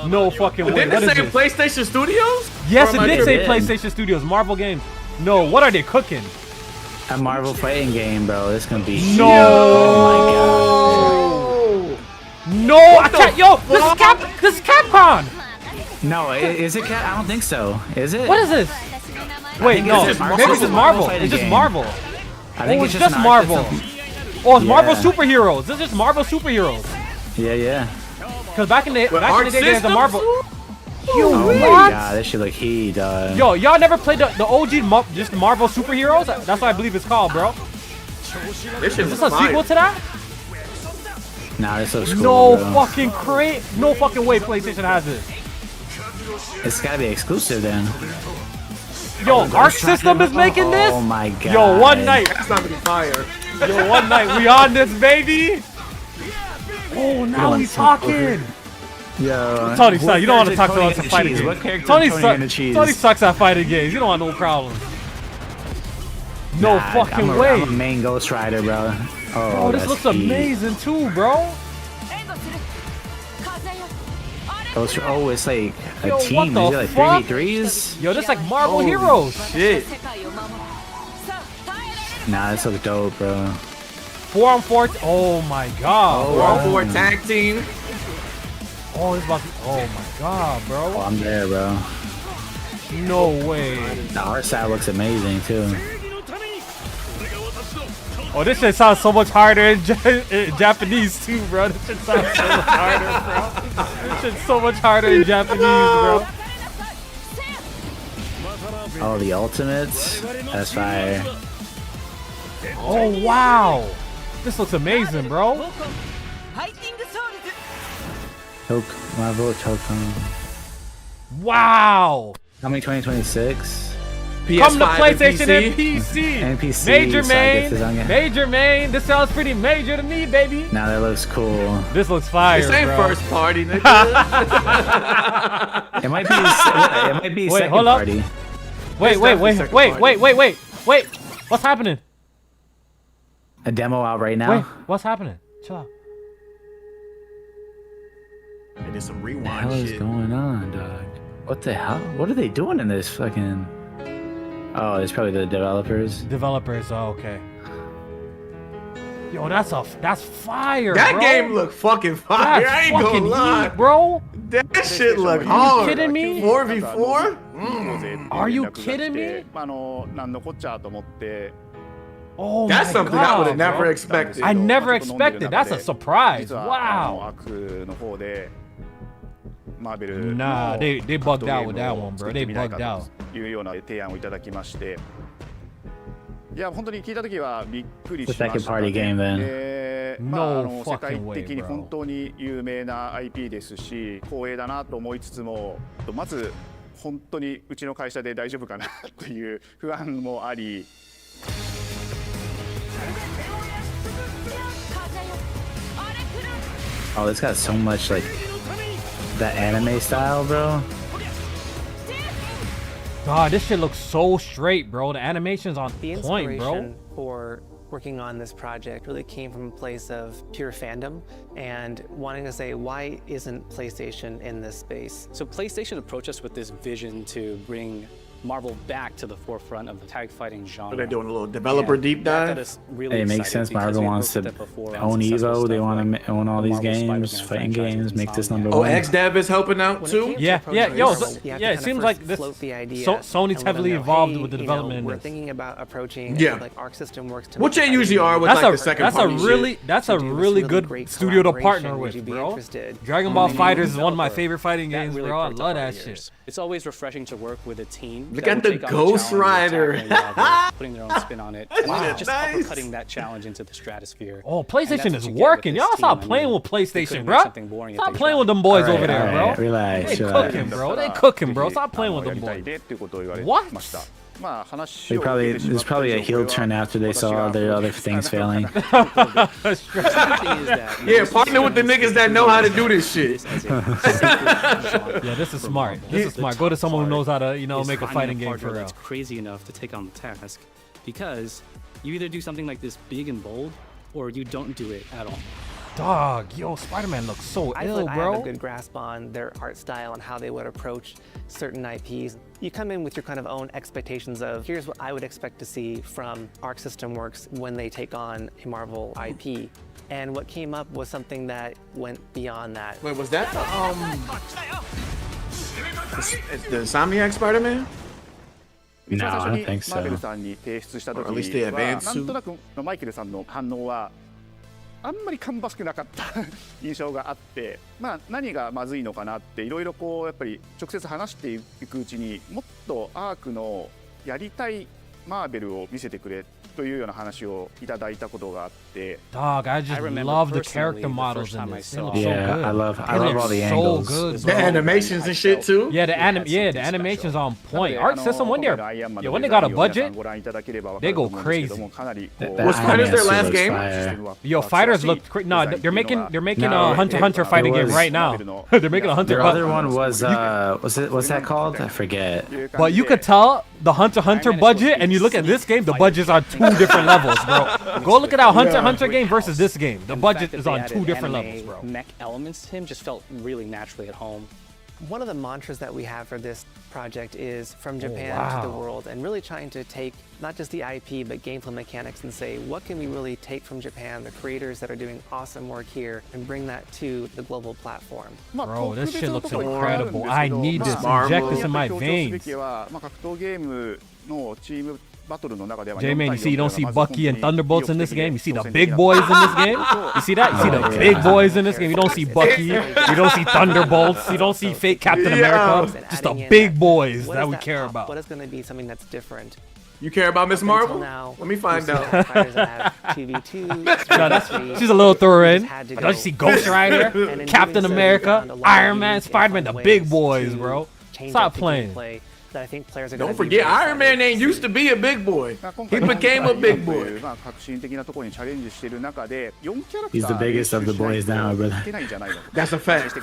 No fucking way.
Didn't it say PlayStation Studios?
Yes, it did say PlayStation Studios. Marvel games. No, what are they cooking?
A Marvel fighting game, bro. This gonna be
no.
Oh
my god. No, I can't. Yo, this is Capcom.
No, is it Cap? I don't think so. Is it?
What is this? Wait, no. Maybe it's just Marvel. It's just Marvel.
I think
it's just Marvel. Oh, it's Marvel superheroes. This is just Marvel superheroes.
Yeah.
Because back in the day, there's a Marvel. Yo,
oh
what?
my god, this shit look heat, dog.
Yo, y'all never played the OG just Marvel superheroes? That's what I believe it's called, bro. Is this a sequel to that?
Nah, this looks cool,
no
bro.
fucking crate. No fucking way PlayStation has this.
It's gotta be exclusive then.
Yo, Arc System is making this?
Oh my god.
Yo, one night.
That's not gonna be fire.
Yo, one night. We on this, baby. Oh, now we talking.
Yo,
Tony sucks. You don't want to talk to us at fighting games.
What character
Tony sucks at fighting games. You don't want no problems. No fucking way.
I'm a main Ghost Rider, bro. Oh,
this looks amazing too, bro.
Oh, it's like a
Yo,
team.
What
Is
the
it like
fuck?
3v3s?
Yo, this like Marvel Heroes.
Shit.
Nah, this looks dope, bro.
4-on-4. Oh my god.
4-on-4 tag team.
Oh, it's about to, oh my god, bro.
Oh, I'm there, bro.
No way.
The art style looks amazing too.
Oh, this shit sounds so much harder in Japanese too, bro. This shit sounds so much harder, bro. This shit's so much harder in Japanese, bro.
Oh, the ultimates. That's fire.
Oh wow. This looks amazing, bro.
Marvel Token.
Wow.
Coming 2026.
Come to PlayStation and PC.
PC.
Major
so
main. Major main. This sounds pretty major to me, baby.
Now that looks cool.
This looks fire,
This ain't
bro.
first party, nigga.
It might be second
hold up.
party.
Wait. What's happening?
A demo out right now.
Wait, what's happening? Chill out.
It is some
What the
rewind
hell is
shit.
going on, dog? What the hell? What are they doing in this fucking... Oh, it's probably the developers.
Oh, okay. Yo, that's fire,
That
bro.
game look fucking fire.
That's
I ain't
fucking
gonna lie.
heat, bro.
That shit look
Are
hard.
you kidding me?
4v4?
Are you kidding me? Oh,
That's
my
something
God,
I would have never
bro.
expected.
I never expected. That's a surprise. Wow. Nah, they bugged out with that one, bro. They bugged out.
いや本当に聞いた時はびっくりし
It's a
ま
second
した、
party
ね。
game then.
世界的に本当に有名な IP ですし、光栄だなと思いつつも、まず本当にうちの会社で大丈夫かなという不安もあり。
Oh, it's got so much like that anime style, bro.
God, this shit looks so straight, bro. The animation's on
The
point, bro.
inspiration for working on this project really came from a place of pure fandom and wanting to say, why isn't PlayStation in this space?
So PlayStation approached us with this vision to bring Marvel back to the forefront of the tag fighting genre.
So they're doing a little developer deep dive.
It makes sense. Marvel wants to own Evo. They want to own all these games, fighting games, make this number one.
XDev is helping out too.
Yeah. It seems like this. Sony's heavily involved with the development.
We're thinking about approaching like Arc System Works.
Which they usually are with like the second.
That's a really good studio to partner with, bro. Dragon Ball FighterZ is one of my favorite fighting games, bro. I love that shit.
It's always refreshing to work with a team.
Look at the Ghost Rider.
Putting their own spin on it. And just uppercutting that challenge into the stratosphere.
Oh, PlayStation is working. Y'all stop playing with PlayStation, bro. Stop playing with them boys over there, bro.
Relax.
They cooking, bro. They cooking, bro. Stop playing with them boys. What?
There's probably a heel turn after they saw their other things failing.
Yeah, partner with the niggas that know how to do this shit.
Yeah, this is smart. This is smart. Go to someone who knows how to, make a fighting game for real.
That's crazy enough to take on the task, because you either do something like this big and bold, or you don't do it at all.
Dog, yo, Spider-Man looks so ill, bro.
I have a good grasp on their art style and how they would approach certain IPs. You come in with your kind of own expectations of, here's what I would expect to see from Arc System Works when they take on a Marvel IP. And what came up was something that went beyond that.
Wait, was that the Insomniac Spider-Man?
No, I don't think so.
Or at
least the advanced suit.
あんまり芳しくなかった印象があって、何がまずいのかなっていろいろこうやっぱり直接話していくうちにもっとアークのやりたいマーベルを見せてくれというような話をいただいたことがあって。
Dog, I just love the character models in this. They look so
Yeah,
good.
I love all the angles.
So good,
the animations and shit too.
Yeah, the animations on point. Arc System, when they got a budget, they go crazy.
Was Fighters their last game?
Yo, Fighters look crazy. No, they're making a Hunter x Hunter fighting game right now. They're making a Hunter.
Their other one was what's that called? I forget.
But you could tell the Hunter x Hunter budget, and you look at this game, the budgets are two different levels, bro. Go look at our Hunter x Hunter game versus this game. The budget is on two different levels, bro.
Mech elements to him just felt really naturally at home.
One of the mantras that we have for this project is from Japan to the world, and really trying to take not just the IP but gameplay mechanics and say, what can we really take from Japan, the creators that are doing awesome work here, and bring that to the global platform.
Bro, this shit looks incredible. I need this. Inject this in my veins. J-Man, you see, you don't see Bucky and Thunderbolts in this game. You see the big boys in this game. You see that? You see the big boys in this game. You don't see Bucky. You don't see Thunderbolts. You don't see fake Captain America. Just the big boys that we care about.
What is going to be something that's different?
You care about Miss Marvel? Let me find out.
She's a little thrower in. Don't you see Ghost Rider, Captain America, Iron Man, Spider-Man, the big boys, bro. Stop playing.
That I think players are
Don't forget, Iron Man ain't used to be a big boy. He became a big boy.
He's the biggest of the boys now, brother.
That's a fact.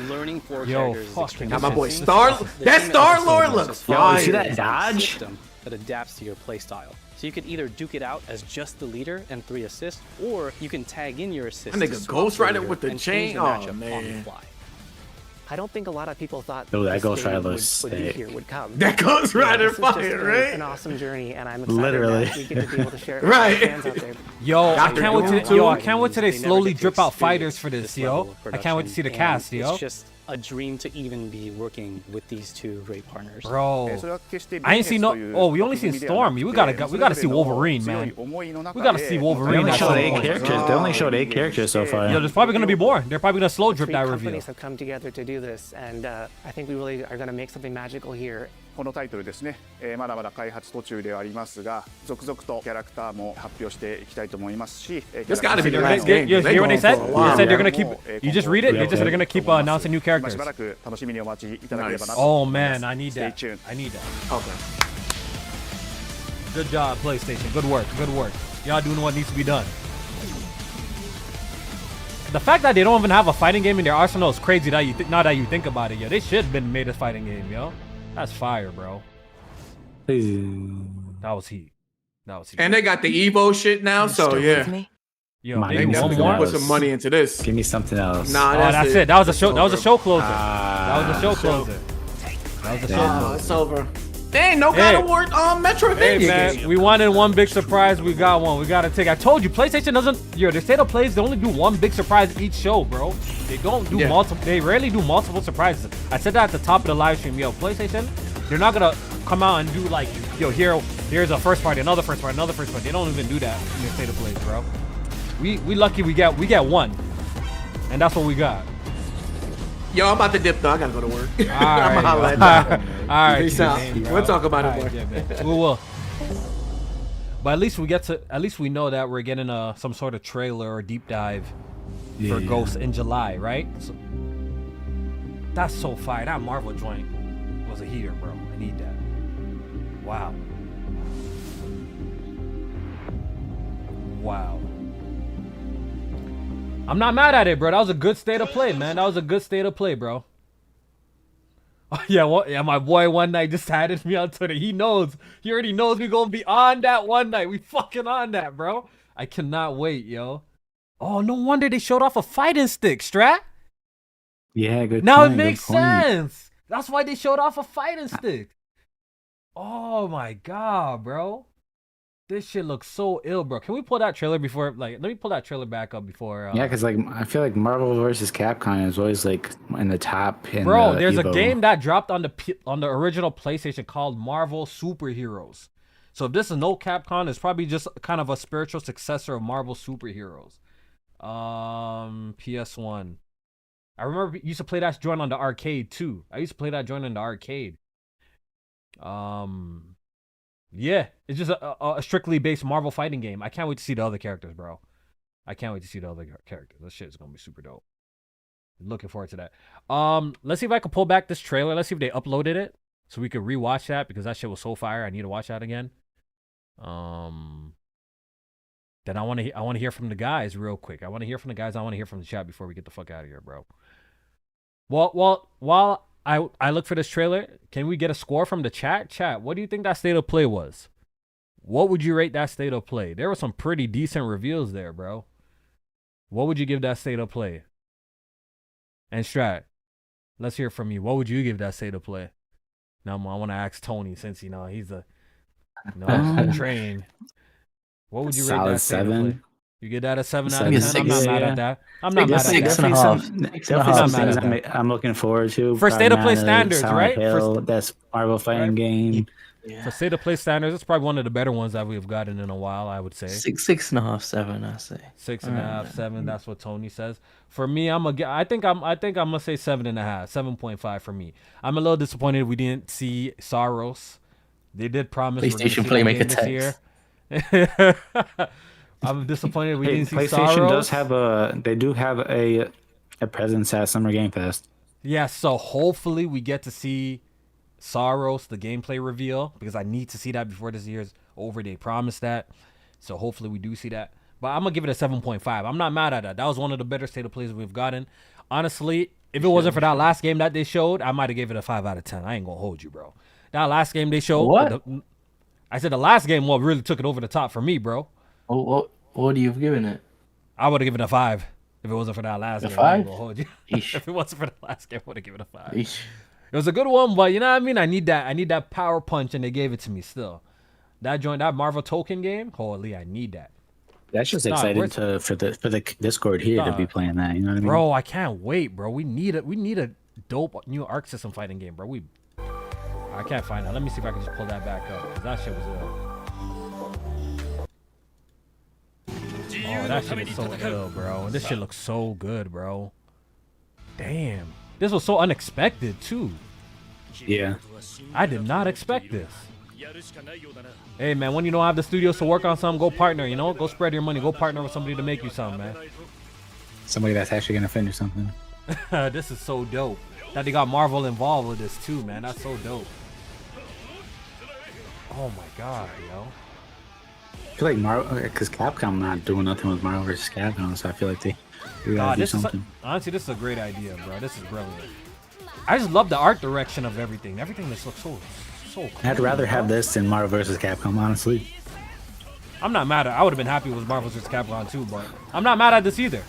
Learning four
Yo,
characters.
Got my boy Star. That Star-Lord looks fire.
You see that dodge?
That adapts to your playstyle. So you could either duke it out as just the leader and 3 assists, or you can tag in your assists.
That nigga Ghost Rider with the chain. Oh man.
I don't think a lot of people thought
that Ghost Rider
would come.
That Ghost Rider fire, right?
An awesome journey, and I'm excited
literally
that we get to be able to share it
right.
with fans out there.
Yo, I can't wait till they slowly drip out fighters for this, yo. I can't wait to see the cast, yo.
It's just a dream to even be working with these two great partners.
Bro, I ain't seen no. Oh, we only seen Storm. We gotta see Wolverine, man. We gotta see Wolverine.
They only showed 8 characters so far.
Yo, there's probably gonna be more. They're probably gonna slow drip that reveal.
Companies have come together to do this, and I think we really are gonna make something magical here.
このタイトルですね、まだまだ開発途中ではありますが、続々とキャラクターも発表していきたいと思いますし、
This gotta be the last game.
You hear what they said? They said they're gonna keep. You just read it. They just said they're gonna keep announcing new characters.
しばらく楽しみにお待ちいただければなと。
Oh man, I need that.
Stay tuned.
I need that.
Okay.
Good job, PlayStation. Good work. Good work. Y'all doing what needs to be done. The fact that they don't even have a fighting game in their arsenal is crazy. Now that you think about it, yo, they should have been made a fighting game, yo. That's fire, bro. That was heat.
And they got the Evo shit now, so yeah.
Yo,
They definitely gonna put some money into this.
Give me something else.
Nah,
that's it. That was a show. That was a show closer. That was a show closer. That was a show closer.
It's over. Dang, no God of War Metroidvania
man,
game.
we wanted one big surprise. We got one. We gotta take. I told you, PlayStation doesn't. They state of plays. They only do one big surprise each show, bro. They don't do multiple. They rarely do multiple surprises. I said that at the top of the live stream. Yo, PlayStation, they're not gonna come out and do like, yo, here's a first party, another first party, another first party. They don't even do that in their state of plays, bro. We lucky we get one, and that's what we got.
Yo, I'm about to dip though. I gotta go to work.
All
I'm
right,
holla at you.
all right.
Peace out. We'll talk about it more.
Yeah, we will. But at least we know that we're getting some sort of trailer or deep dive for Ghost in July, right? So, that's so fire. That Marvel joint was a heater, bro. I need that. Wow. Wow. I'm not mad at it, bro. That was a good state of play, man. That was a good state of play, bro. Oh, yeah, my boy One Night just added me on Twitter. He knows. He already knows we gonna be on that one night. We fucking on that, bro. I cannot wait, yo. Oh, no wonder they showed off a fighting stick, Strat.
Yeah, good
Now
point,
it makes sense. That's why they showed off a fighting stick. Oh my god, bro. This shit looks so ill, bro. Can we pull that trailer before, like, let me pull that trailer back up before.
Yeah, because like I feel like Marvel vs. Capcom is always like in the top.
Bro, there's a game that dropped on the original PlayStation called Marvel Superheroes. So if this is no Capcom, it's probably just kind of a spiritual successor of Marvel Superheroes. PS1. I remember you used to play that joint on the arcade too. I used to play that joint in the arcade. Yeah, it's just a strictly based Marvel fighting game. I can't wait to see the other characters, bro. I can't wait to see the other characters. This shit is gonna be super dope. Looking forward to that. Let's see if I can pull back this trailer. Let's see if they uploaded it so we could rewatch that because that shit was so fire. I need to watch that again. Then I want to hear from the guys real quick. I want to hear from the guys. I want to hear from the chat before we get the fuck out of here, bro. Well, while I look for this trailer, can we get a score from the chat? Chat, what do you think that state of play was? What would you rate that state of play? There were some pretty decent reveals there, bro. What would you give that state of play? And Strat, let's hear from you. What would you give that state of play? Now I want to ask Tony since he's trained. What would you rate that state of play? You get that a 7 out of 10? I'm not mad at that. I'm not mad at that.
I'm looking forward to
for state of play standards, right?
That's Marvel fighting game.
Yeah. For state of play standards, it's probably one of the better ones that we've gotten in a while. I would say
6.5, 7. I say
6.5, 7. That's what Tony says. For me, I think I'm gonna say 7.5, 7.5 for me. I'm a little disappointed we didn't see Saros. They did promise
PlayStation Playmaker text.
I'm disappointed we didn't see
PlayStation
Saros.
They do have a presence at Summer Game Fest.
Yeah, so hopefully we get to see Saros, the gameplay reveal, because I need to see that before this year's over. They promised that, so hopefully we do see that. But I'm gonna give it a 7.5. I'm not mad at that. That was one of the better state of plays we've gotten. Honestly, if it wasn't for that last game that they showed, I might have gave it a 5 out of 10. I ain't gonna hold you, bro. That last game they showed.
What?
I said the last game really took it over the top for me, bro.
What would you have given it?
I would have given it a 5 if it wasn't for that last game.
5?
I ain't gonna hold you. If it wasn't for the last game, I would have given it a 5. It was a good one, but you know what I mean? I need that power punch, and they gave it to me still. That Marvel token game, holy, I need that.
That's just exciting for the Discord here to be playing that. You know what I mean?
Bro, I can't wait, bro. We need a dope new Arc System fighting game, bro. I can't find that. Let me see if I can just pull that back up, because that shit was ill. Oh, that shit is so ill, bro. This shit looks so good, bro. Damn. This was so unexpected, too.
Yeah.
I did not expect this. Hey, man, when you don't have the studios to work on something, go partner, you know? Go spread your money. Go partner with somebody to make you something, man.
Somebody that's actually going to finish something.
This is so dope. That they got Marvel involved with this, too, man. That's so dope. Oh, my God, yo.
I feel like Marvel, because Capcom not doing nothing with Marvel vs. Capcom, so I feel like they gotta do something.
Honestly, this is a great idea, bro. This is brilliant. I just love the art direction of everything. Everything just looks so cool.
I'd rather have this than Marvel vs. Capcom, honestly.
I'm not mad at. I would have been happy with Marvel vs. Capcom 2, but I'm not mad at this either.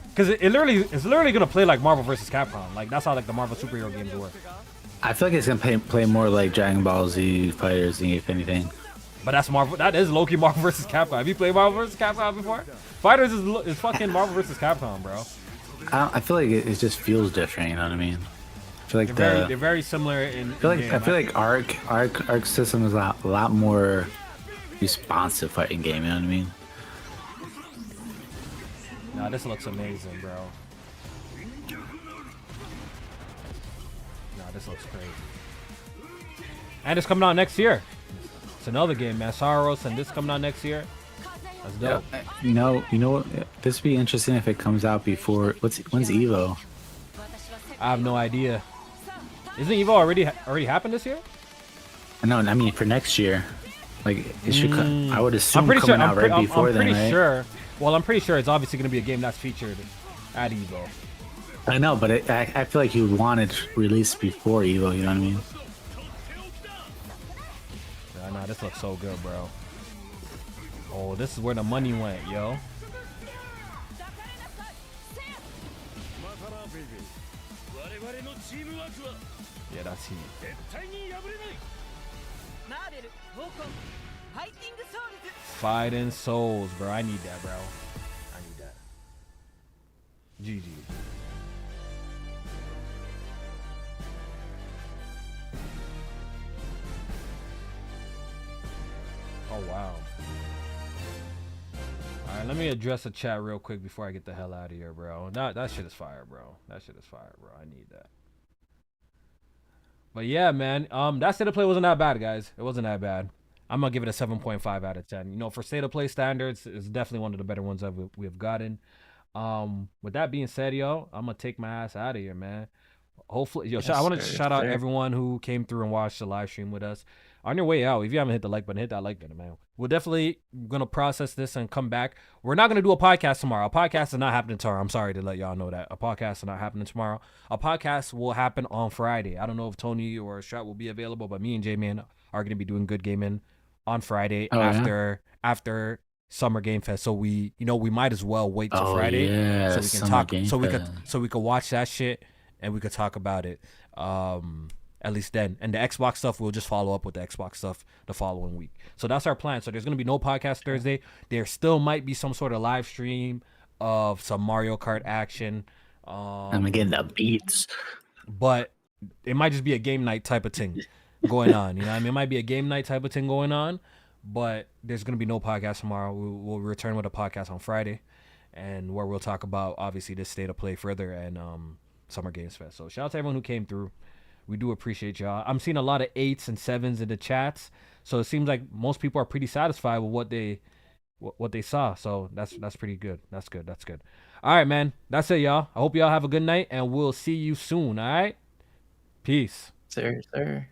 Because it's literally gonna play like Marvel vs. Capcom. Like that's how like the Marvel superhero games work.
I feel like it's gonna play more like Dragon Ball Z Fighters, if anything.
But that's Marvel. That is low-key Marvel vs. Capcom. Have you played Marvel vs. Capcom before? Fighters is fucking Marvel vs. Capcom, bro.
I feel like it just feels different. You know what I mean? I feel like
they're very similar in.
I feel like Arc system is a lot more responsive fighting game. You know what I mean?
Nah, this looks amazing, bro. Nah, this looks crazy. And it's coming out next year. It's another game, man. Saros, and this coming out next year. That's dope.
You know what? This would be interesting if it comes out before. When's Evo?
I have no idea. Isn't Evo already happened this year?
No, I mean for next year. Like it should. I would assume
I'm
pretty
sure. Well, I'm pretty sure it's obviously going to be a game that's featured at Evo.
I know, but I feel like you would want it released before Evo. You know what I mean?
Nah, this looks so good, bro. Oh, this is where the money went, yo. Yeah, that's heat. Fighting souls, bro. I need that, bro. I need that. GG. Oh, wow. Alright, let me address the chat real quick before I get the hell out of here, bro. That shit is fire, bro. That shit is fire, bro. I need that. But yeah, man. That state of play wasn't that bad, guys. It wasn't that bad. I'm gonna give it a 7.5 out of 10. You know, for state of play standards, it's definitely one of the better ones that we've gotten. With that being said, yo, I'm gonna take my ass out of here, man. Hopefully, yo, I want to shout out everyone who came through and watched the live stream with us. On your way out, if you haven't hit the like button, hit that like button, man. We're definitely gonna process this and come back. We're not gonna do a podcast tomorrow. A podcast is not happening tomorrow. I'm sorry to let y'all know that. A podcast is not happening tomorrow. A podcast will happen on Friday. I don't know if Tony or Strat will be available, but me and J-Man are gonna be doing good gaming on Friday after Summer Game Fest. So we might as well wait till Friday so we can talk. So we could watch that shit and we could talk about it. At least then. And the Xbox stuff, we'll just follow up with the Xbox stuff the following week. So that's our plan. So there's going to be no podcast Thursday. There still might be some sort of live stream of some Mario Kart action.
I'm getting the beats.
But it might just be a game night type of thing going on. You know what I mean? It might be a game night type of thing going on. But there's going to be no podcast tomorrow. We'll return with a podcast on Friday. And where we'll talk about, obviously, this state of play further and Summer Games Fest. So shout out to everyone who came through. We do appreciate y'all. I'm seeing a lot of 8s and 7s in the chats, so it seems like most people are pretty satisfied with what they saw. So that's pretty good. That's good. All right, man. That's it, y'all. I hope y'all have a good night, and we'll see you soon. All right. Peace.
Sir.